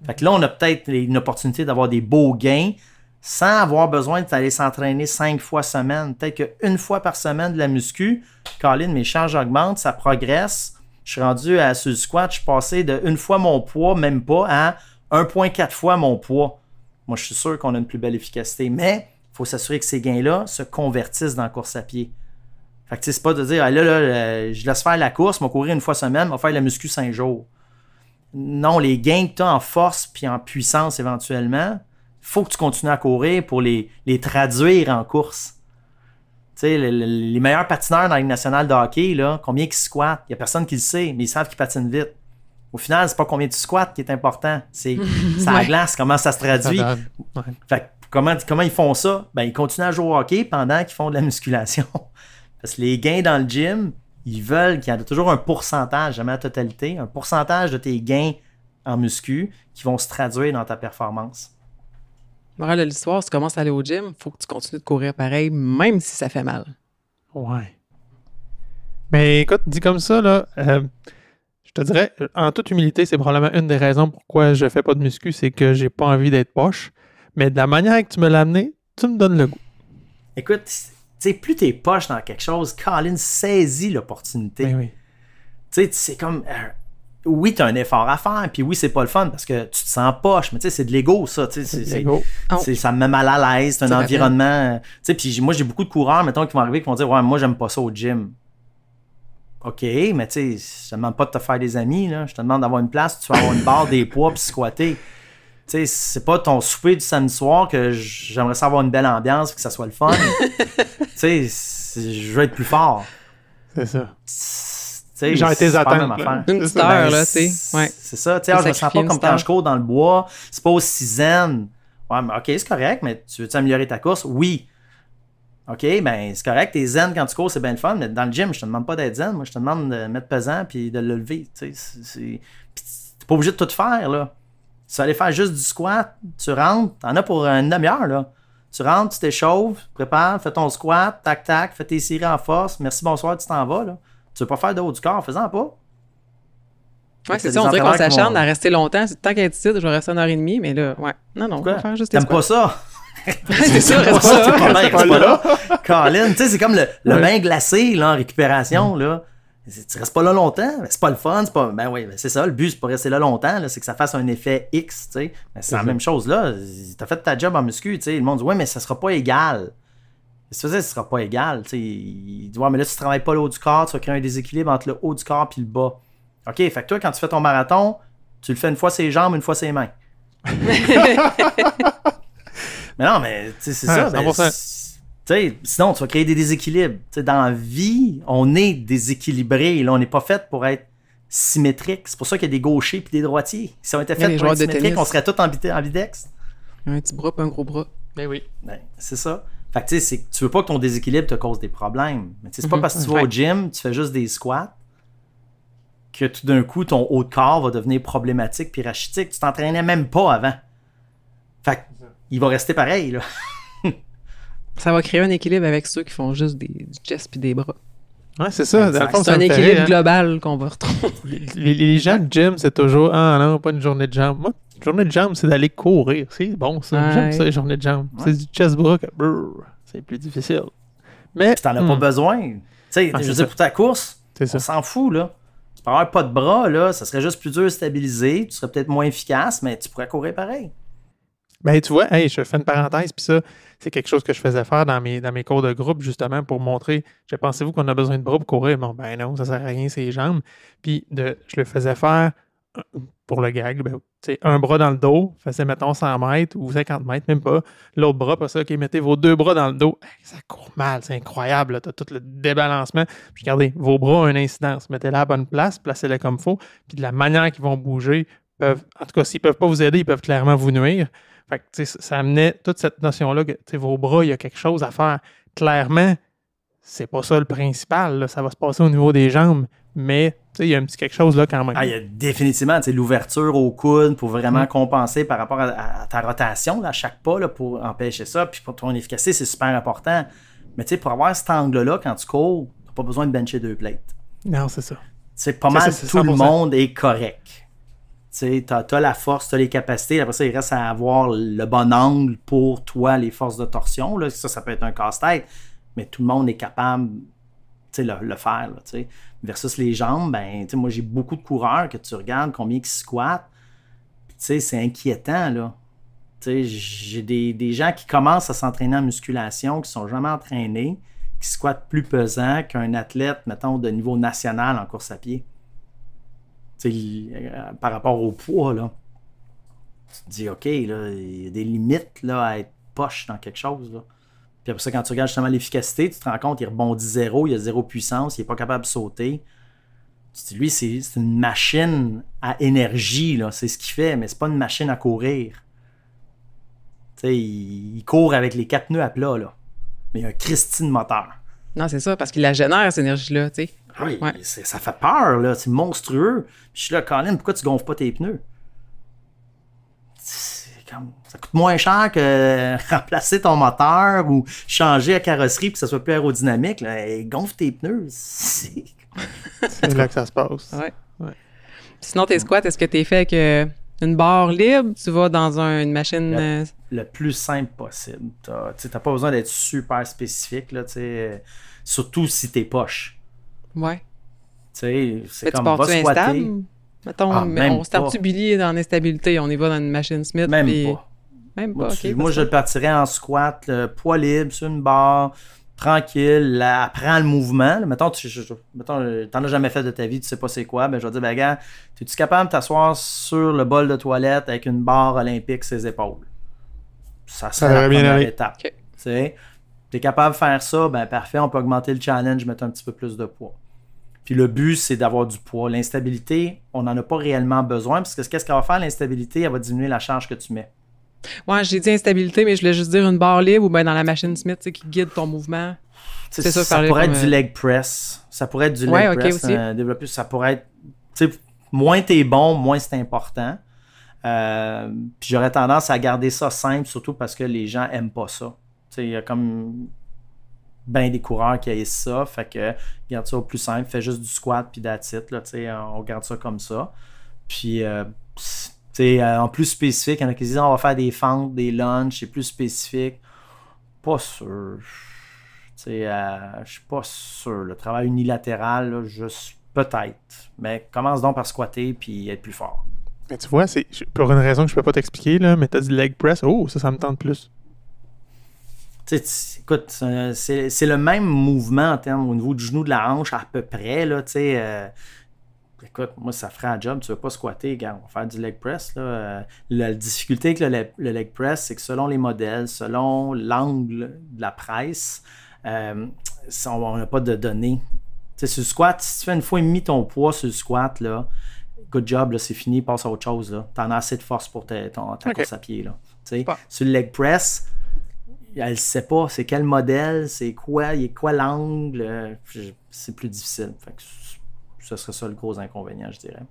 Fait que là, on a peut-être une opportunité d'avoir des beaux gains sans avoir besoin d'aller s'entraîner 5 fois semaine. Peut-être qu'une fois par semaine de la muscu, Colin, mes charges augmentent, ça progresse. Je suis rendu sur le squat, je suis passé de 1 fois mon poids, même pas, à 1,4 fois mon poids. Moi, je suis sûr qu'on a une plus belle efficacité, mais il faut s'assurer que ces gains-là se convertissent dans la course à pied. Fait que c'est pas de dire, je laisse faire la course, je vais courir 1 fois semaine, je vais faire la muscu 5 jours. non, les gains que tu as en force puis en puissance éventuellement, il faut que tu continues à courir pour les traduire en course. Tu sais, les meilleurs patineurs dans la Ligue nationale de hockey, là, combien ils squattent? Il n'y a personne qui le sait, mais ils savent qu'ils patinent vite. Au final, c'est pas combien tu squattes qui est important, c'est la glace, comment ça se traduit. Ouais. Fait que comment ils font ça? Ben, ils continuent à jouer au hockey pendant qu'ils font de la musculation. Parce que les gains dans le gym, ils veulent qu'il y ait toujours un pourcentage, jamais la totalité, un pourcentage de tes gains en muscu qui vont se traduire dans ta performance. Morale de l'histoire, si tu commences à aller au gym, il faut que tu continues de courir pareil, même si ça fait mal. Ouais. Mais écoute, dit comme ça, là, je te dirais, en toute humilité, c'est probablement une des raisons pourquoi je fais pas de muscu, c'est que j'ai pas envie d'être poche. Mais de la manière que tu me l'as amené, tu me donnes le goût. Écoute, tu sais, plus t'es poche dans quelque chose, Colin saisit l'opportunité. Ben oui. Tu sais, c'est comme... oui, t'as un effort à faire, puis oui, c'est pas le fun parce que tu te sens poche, mais tu sais, c'est de l'ego, ça. C'est de l'ego. Ça me met mal à l'aise, c'est un environnement... Tu sais, puis moi, j'ai beaucoup de coureurs, mettons, qui vont arriver, qui vont dire « Ouais, moi, j'aime pas ça au gym. » OK, mais tu sais, je te demande pas de te faire des amis, là. Je te demande d'avoir une place où tu vas avoir une barre, des poids, puis squatter. Tu sais, c'est pas ton souper du samedi soir que j'aimerais ça avoir une belle ambiance, que ça soit le fun. Tu sais, je veux être plus fort. C'est ça. Genre tes attentes. Une petite heure, là, tu sais. Ouais. C'est ça, tu sais, je me sens pas comme quand je cours dans le bois. C'est pas aussi zen. Ouais, mais OK, c'est correct, mais tu veux-tu améliorer ta course? Oui. OK, ben c'est correct, t'es zen quand tu cours, c'est bien le fun, mais dans le gym, je te demande pas d'être zen. Moi, je te demande de mettre pesant puis de le lever. Tu sais, puis t'es pas obligé de tout faire, là. Tu vas aller faire juste du squat, tu rentres, t'en as pour une demi-heure, là. Tu rentres, tu t'échauffes, prépares, fais ton squat, tac, fais tes séries en force, merci, bonsoir, tu t'en vas, là. Tu veux pas faire de haut du corps, fais-en pas. Ouais, c'est ça, on dirait qu'on s'acharne à rester longtemps. Tant qu'être ici, je vais rester 1h30, mais là, ouais. Non, on va faire juste des squats. T'aimes pas ça? C'est ça, reste pas là. Colin, tu sais, c'est comme le bain glacé, là, en récupération, là. Tu restes pas là longtemps, mais c'est pas le fun, c'est pas... Ben oui, c'est ça, le but, c'est pas rester là longtemps, là, c'est que ça fasse un effet X, tu sais. Mais c'est la même chose, là. T'as fait ta job en muscu, tu sais. Le monde dit, ouais, mais ça sera pas égal. Si tu faisais, ça sera pas égal, tu sais. Il dit, ouais, mais là, tu travailles pas le haut du corps, tu vas créer un déséquilibre entre le haut du corps puis le bas. OK, fait que toi, quand tu fais ton marathon, tu le fais une fois ses jambes, une fois ses mains. Mais non, mais c'est ça. Ben, sinon, tu vas créer des déséquilibres. T'sais, dans la vie, on est déséquilibré. Là, on n'est pas fait pour être symétrique. C'est pour ça qu'il y a des gauchers et des droitiers. Si on était fait pour être symétrique, on serait tous en bidex. Un petit bras pas un gros bras. Ben oui. Ben, c'est ça. Fait que tu veux pas que ton déséquilibre te cause des problèmes. Mais c'est pas parce que tu vas au gym, tu fais juste des squats, que tout d'un coup, ton haut de corps va devenir problématique puis rachitique. Tu t'entraînais même pas avant. Fait il va rester pareil, là. Ça va créer un équilibre avec ceux qui font juste du chest puis des bras. Ouais, c'est ça. C'est un équilibre global qu'on va retrouver. Les gens de gym, c'est toujours « Ah non, pas une journée de jambes. » Moi, une journée de jambes, c'est d'aller courir. C'est bon, ça. Ouais. J'aime ça, les journées de jambes. Ouais. C'est du chest-bras que c'est plus difficile. Mais t'en as pas besoin. Tu sais, je veux dire, pour ta course, on s'en fout, là. Tu peux avoir pas de bras, là, ça serait juste plus dur à stabiliser. Tu serais peut-être moins efficace, mais tu pourrais courir pareil. Ben, tu vois, je fais une parenthèse, puis ça, c'est quelque chose que je faisais faire dans mes cours de groupe, justement, pour montrer, pensez-vous qu'on a besoin de bras pour courir? Bon, ben non, ça sert à rien, c'est les jambes. Puis, je le faisais faire, pour le gag, ben, un bras dans le dos, faisait, mettons, 100 mètres ou 50 mètres, même pas. L'autre bras, pas ça, OK, mettez vos deux bras dans le dos. Ça court mal, c'est incroyable, tu as tout le débalancement. Puis, regardez, vos bras ont une incidence. Mettez-les à la bonne place, placez-les comme il faut, puis de la manière qu'ils vont bouger, en tout cas, s'ils ne peuvent pas vous aider, ils peuvent clairement vous nuire. Fait que, ça amenait toute cette notion-là que vos bras, il y a quelque chose à faire. Clairement, c'est pas ça le principal. Là. Ça va se passer au niveau des jambes, mais il y a un petit quelque chose là quand même. Il y a définitivement l'ouverture au coude pour vraiment compenser par rapport à ta rotation là, à chaque pas là, pour empêcher ça. Puis pour ton efficacité, c'est super important. Mais pour avoir cet angle-là, quand tu cours, tu n'as pas besoin de bencher 2 plates. Non, c'est ça. C'est pas mal, tout le monde est correct. Tu as la force, tu as les capacités. Après ça, il reste à avoir le bon angle pour toi, les forces de torsion. Là. Ça peut être un casse-tête, mais tout le monde est capable de le faire. Là, versus les jambes, ben, moi, j'ai beaucoup de coureurs que tu regardes combien ils squattent. C'est inquiétant. Là. J'ai des gens qui commencent à s'entraîner en musculation, qui ne sont jamais entraînés, qui squattent plus pesant qu'un athlète, mettons, de niveau national en course à pied. par rapport au poids, là, tu te dis, OK, là, il y a des limites là, à être poche dans quelque chose. Là. Puis après ça, quand tu regardes justement l'efficacité, tu te rends compte qu'il rebondit zéro, il a zéro puissance, il n'est pas capable de sauter. Tu te dis, lui, c'est une machine à énergie, là, c'est ce qu'il fait, mais c'est pas une machine à courir. Il court avec les 4 pneus à plat, là. Mais il y a un Christine moteur. Non, c'est ça, parce qu'il la génère, cette énergie-là, tu sais. Oui, ça fait peur, là. C'est monstrueux. Puis je suis là, Colin, pourquoi tu gonfles pas tes pneus? Ça coûte moins cher que remplacer ton moteur ou changer la carrosserie pour que ça soit plus aérodynamique. Là. Et gonfle tes pneus. C'est là que ça se passe. Ouais. Sinon, tes squats, est-ce que tu es fait avec une barre libre? Tu vas dans une machine... Le plus simple possible. T'as pas besoin d'être super spécifique, là, surtout si t'es poche. Ouais. C'est comme, va squatter. Instable? Mettons, on start-tu Billy dans l'instabilité, on y va dans une machine Smith. Même puis... pas. Même pas, OK. Moi, je le partirais en squat, poids libre, sur une barre, tranquille, apprends le mouvement. Là. Mettons, t'en as jamais fait de ta vie, tu sais pas c'est quoi, ben je vais te dire, gars, es-tu capable de t'asseoir sur le bol de toilette avec une barre olympique sur ses épaules? Ça serait la première étape. Okay. Tu es capable de faire ça, ben parfait, on peut augmenter le challenge, mettre un petit peu plus de poids. Puis le but, c'est d'avoir du poids. L'instabilité, on n'en a pas réellement besoin, parce que qu'est-ce qu'elle va faire, l'instabilité? Elle va diminuer la charge que tu mets. Ouais, j'ai dit instabilité, mais je voulais juste dire une barre libre ou bien dans la machine Smith qui guide ton mouvement. C'est ça pourrait être du leg press. Ça pourrait être du leg press. Développer, ça pourrait être... Moins t'es bon, moins c'est important. Puis j'aurais tendance à garder ça simple, surtout parce que les gens aiment pas ça. Il y a comme ben des coureurs qui haïssent ça, fait que garde ça au plus simple, fais juste du squat puis that's it, là, on garde ça comme ça. Puis en plus spécifique, il y en a qui disent on va faire des fentes, des lunges, c'est plus spécifique. Pas sûr. Je suis pas sûr. Le travail unilatéral, là, juste peut-être. Mais commence donc par squatter puis être plus fort. Mais tu vois, c'est pour une raison que je peux pas t'expliquer, là, mais t'as dit leg press. Oh, ça me tente plus. Écoute, c'est le même mouvement en termes au niveau du genou de la hanche à peu près. Là, écoute, moi, ça ferait un job. Tu ne veux pas squatter, regarde, on va faire du leg press. Là. La difficulté avec le leg press, c'est que selon les modèles, selon l'angle de la presse, on n'a pas de données. Sur le squat, si tu fais une fois et demie ton poids sur le squat, là, good job, là, c'est fini, passe à autre chose. Tu en as assez de force pour ta course à pied. Là. Sur le leg press, elle ne sait pas c'est quel modèle, c'est quoi, il y a quoi l'angle, c'est plus difficile. Fait que ce serait ça le gros inconvénient, je dirais.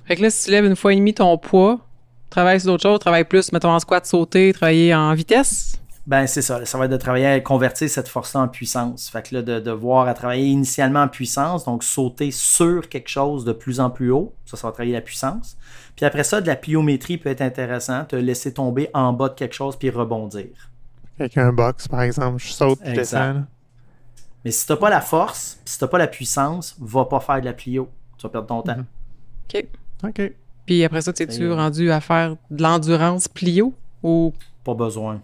Fait que là, si tu lèves une fois et demie ton poids, travaille sur d'autres choses, travaille plus, mettons en squat, sauter, travailler en vitesse? Ben c'est ça, ça va être de travailler à convertir cette force-là en puissance. Fait que là, de voir à travailler initialement en puissance, donc sauter sur quelque chose de plus en plus haut, ça va travailler la puissance. Puis après ça, de la pliométrie peut être intéressant, te laisser tomber en bas de quelque chose puis rebondir. Avec un box, par exemple, je saute et je descends. Mais si tu n'as pas la force, si tu n'as pas la puissance, va pas faire de la plio. Tu vas perdre ton temps. OK. Puis après ça, t'es-tu rendu à faire de l'endurance plio ou... Pas besoin.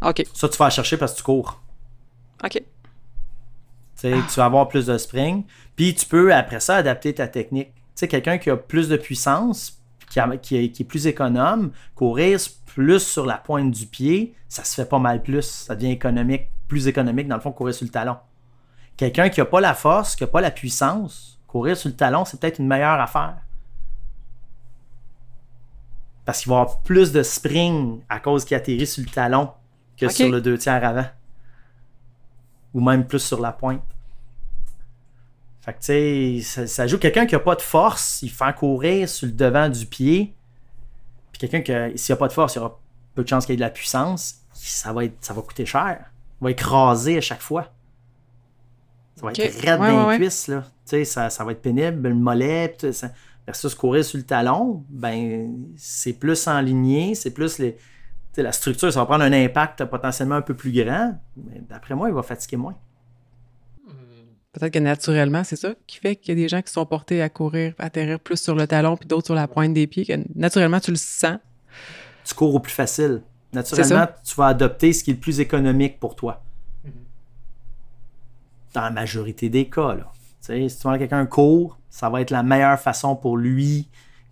OK. Ça, tu vas la chercher parce que tu cours. OK. Tu vas avoir plus de spring. Puis tu peux, après ça, adapter ta technique. Tu sais, quelqu'un qui a plus de puissance, qui est plus économe, courir plus sur la pointe du pied, ça se fait pas mal plus. Ça devient plus économique, dans le fond, courir sur le talon. Quelqu'un qui n'a pas la force, qui n'a pas la puissance, courir sur le talon, c'est peut-être une meilleure affaire. Parce qu'il va avoir plus de spring à cause qu'il atterrit sur le talon que sur le 2/3 avant. Ou même plus sur la pointe. Fait que tu sais, ça joue. Quelqu'un qui n'a pas de force, il fait courir sur le devant du pied. Puis quelqu'un qui, s'il n'a pas de force, il y aura peu de chances qu'il y ait de la puissance. Ça va coûter cher. Il va écraser à chaque fois. Ça va être raide dans les cuisses. Là. Ça va être pénible. Le mollet, versus courir sur le talon, ben c'est plus enligné, c'est plus la structure, ça va prendre un impact potentiellement un peu plus grand. Mais d'après moi, il va fatiguer moins. Peut-être que naturellement, c'est ça qui fait qu'il y a des gens qui sont portés à courir, à atterrir plus sur le talon puis d'autres sur la pointe des pieds. Que naturellement, tu le sens. Tu cours au plus facile. Naturellement, tu vas adopter ce qui est le plus économique pour toi. Dans la majorité des cas, là. Si tu vois quelqu'un court, Ça va être la meilleure façon pour lui,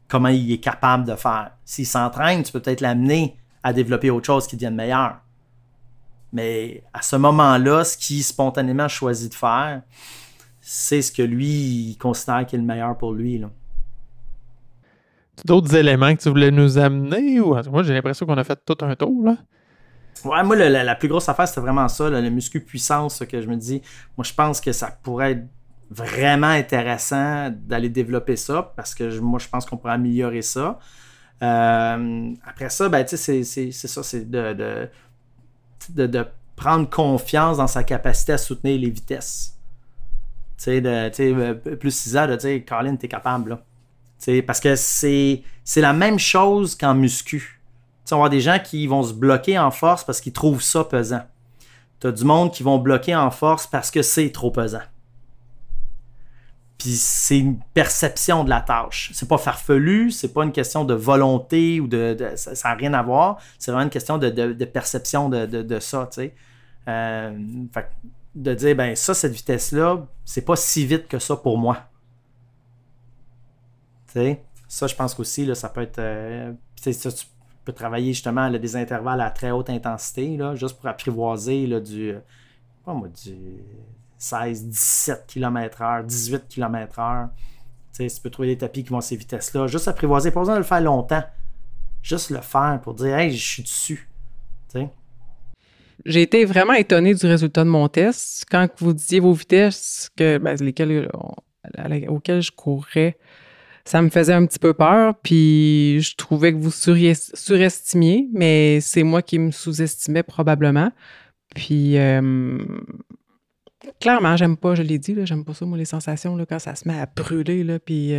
comment il est capable de faire. S'il s'entraîne, tu peux peut-être l'amener à développer autre chose qui devienne meilleur. Mais à ce moment-là, ce qu'il spontanément choisit de faire, c'est ce que lui, il considère qui est le meilleur pour lui, là. D'autres éléments que tu voulais nous amener? Ou... Moi, j'ai l'impression qu'on a fait tout un tour, là. Ouais, moi, la plus grosse affaire, c'était vraiment ça, là, le muscu puissance, que je me dis, moi, je pense que ça pourrait être vraiment intéressant d'aller développer ça, parce que moi, je pense qu'on pourrait améliorer ça. Après ça, ben, tu sais, c'est ça, c'est de prendre confiance dans sa capacité à soutenir les vitesses. Tu sais, plus 6 ans, de dire, Colin, t'es capable, là. T'sais, parce que c'est la même chose qu'en muscu. T'sais, on va avoir des gens qui vont se bloquer en force parce qu'ils trouvent ça pesant. Tu as du monde qui vont bloquer en force parce que c'est trop pesant. Puis c'est une perception de la tâche. C'est pas farfelu, c'est pas une question de volonté ou ça n'a rien à voir. C'est vraiment une question de perception de ça. Fait que de dire, ben ça, cette vitesse-là, c'est pas si vite que ça pour moi. T'sais, ça, je pense qu'aussi, là, ça peut être... ça, tu peux travailler justement là, des intervalles à très haute intensité, là, juste pour apprivoiser là, du 16, 17 km/h, 18 km/h. Tu peux trouver des tapis qui vont à ces vitesses-là. Juste apprivoiser, pas besoin de le faire longtemps. Juste le faire pour dire « Hey, je suis dessus. » J'ai été vraiment étonnée du résultat de mon test. Quand vous disiez vos vitesses, auxquelles je courais, ça me faisait un petit peu peur, puis je trouvais que vous surestimiez, mais c'est moi qui me sous-estimais probablement. Puis, clairement, j'aime pas, je l'ai dit, là, j'aime pas ça, moi, les sensations, là, quand ça se met à brûler, là, puis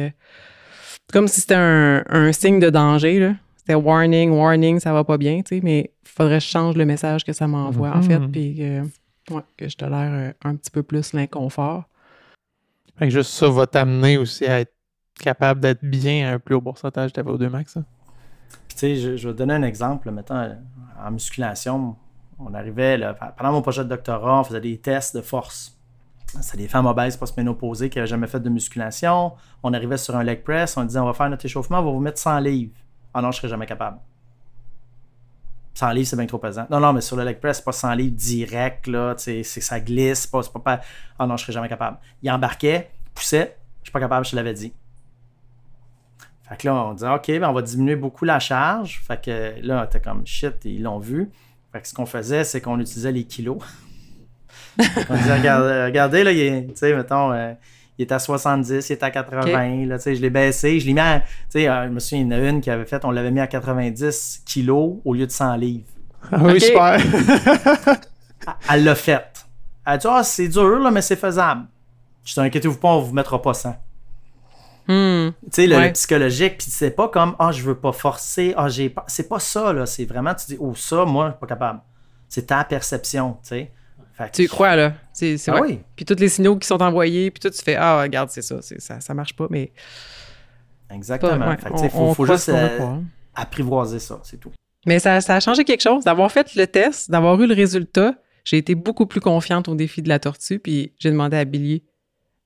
comme si c'était un signe de danger, là. C'était warning, ça va pas bien, tu sais, mais il faudrait que je change le message que ça m'envoie, en fait, puis que je tolère un petit peu plus l'inconfort. Fait que juste ça va t'amener aussi à être capable d'être bien à un plus haut pourcentage de VO2 max. Puis tu sais, je vais te donner un exemple. Là, mettons, en musculation, on arrivait, là, pendant mon projet de doctorat, on faisait des tests de force. C'est des femmes obèses post-ménopausées qui n'avaient jamais fait de musculation. On arrivait sur un leg press, on disait, on va faire notre échauffement, on va vous mettre 100 livres. Ah non, je ne serais jamais capable. 100 livres, c'est bien trop pesant. Non, mais sur le leg press, c'est pas 100 livres direct, là, c'est ça glisse, c'est pas... Ah non, je ne serais jamais capable. Il embarquait, poussait, je suis pas capable, je te l'avais dit. Fait que là, on disait, OK, ben on va diminuer beaucoup la charge. Fait que là, t'es comme shit, ils l'ont vu. Fait que ce qu'on faisait, c'est qu'on utilisait les kilos. On disait, regardez, là, tu sais, mettons, il est à 70, il est à 80, okay. Là, tu sais, je l'ai baissé, je l'ai mis à, tu sais, je me souviens, il y en a une qui avait fait, on l'avait mis à 90 kilos au lieu de 100 livres. Ah oui, super! Elle l'a fait. Elle a dit, c'est dur, là, mais c'est faisable. Je dis, inquiétez-vous pas, on vous mettra pas 100. Tu sais, le psychologique, puis c'est pas comme je veux pas forcer, j'ai pas. C'est pas ça, là. C'est vraiment, tu dis, ça, moi, je suis pas capable. C'est ta perception, tu sais. Tu y crois, là. C'est vrai. Oui. Puis tous les signaux qui sont envoyés, puis tout, tu fais, regarde, c'est ça, ça marche pas, mais. Exactement. Il faut juste apprivoiser ça, c'est tout. Mais ça a changé quelque chose. D'avoir fait le test, d'avoir eu le résultat, j'ai été beaucoup plus confiante au défi de la tortue, puis j'ai demandé à Billy,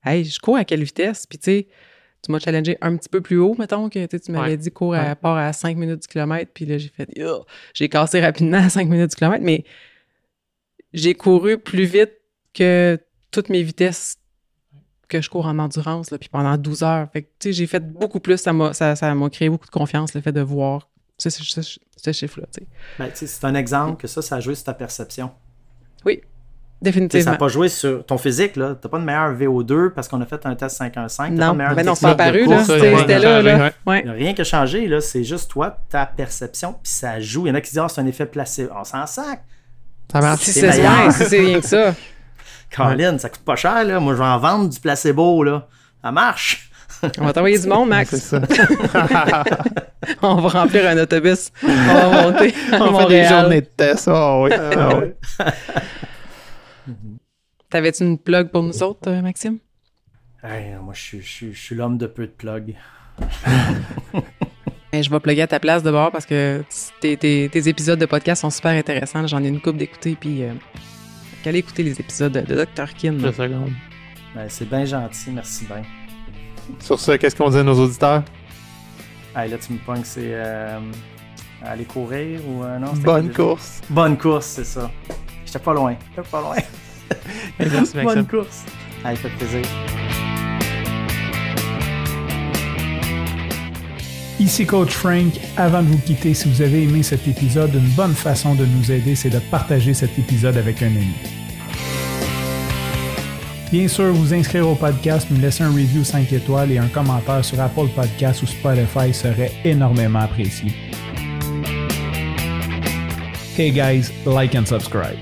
hey, je cours à quelle vitesse? Puis tu sais, tu m'as challengé un petit peu plus haut, mettons, que tu m'avais dit cours à part à 5 minutes du kilomètre, puis là, j'ai fait, j'ai cassé rapidement à 5 minutes du kilomètre, mais j'ai couru plus vite que toutes mes vitesses que je cours en endurance, là, puis pendant 12 heures. Fait que, tu sais, j'ai fait beaucoup plus, ça m'a créé beaucoup de confiance, le fait de voir ce chiffre-là, tu sais. Ben, tu sais, c'est un exemple que ça a joué sur ta perception. Oui. Définitivement. Ça n'a pas joué sur ton physique, là. T'as pas de meilleur VO2 parce qu'on a fait un test 5-1-5. Non, mais non, c'est pas apparu, là. C'était là. Il n'y a rien qui a changé, là. C'est juste toi, ta perception, puis ça joue. Il y en a qui disent, c'est un effet placebo. On s'en sac. Ça marche. C'est rien que ça. Colin, ça coûte pas cher, là. Moi, je vais en vendre du placebo, là. Ça marche. On va t'envoyer du monde, Max. C'est ça. On va remplir un autobus. On va monter à On Montréal. fait des journées de tests. Oui. T'avais-tu une plug pour nous autres, Maxime? Hey, moi, je suis l'homme de peu de plugs. Je vais plugger à ta place d'abord parce que tes épisodes de podcast sont super intéressants. J'en ai une couple d'écouter, puis allez écouter les épisodes de Dr. Kin. Ben, c'est bien gentil, merci bien. Sur ce, qu'est-ce qu'on dit à nos auditeurs? Hey, là, tu me pognes, c'est aller courir ou non? Bonne course. Bonne course, c'est ça. J'étais pas loin. Merci, Maxime. Bonne course. Allez, fait plaisir. Ici Coach Frank. Avant de vous quitter, si vous avez aimé cet épisode, une bonne façon de nous aider, c'est de partager cet épisode avec un ami. Bien sûr, vous inscrire au podcast, nous laisser un review 5 étoiles et un commentaire sur Apple Podcasts ou Spotify serait énormément apprécié. Hey guys, like and subscribe.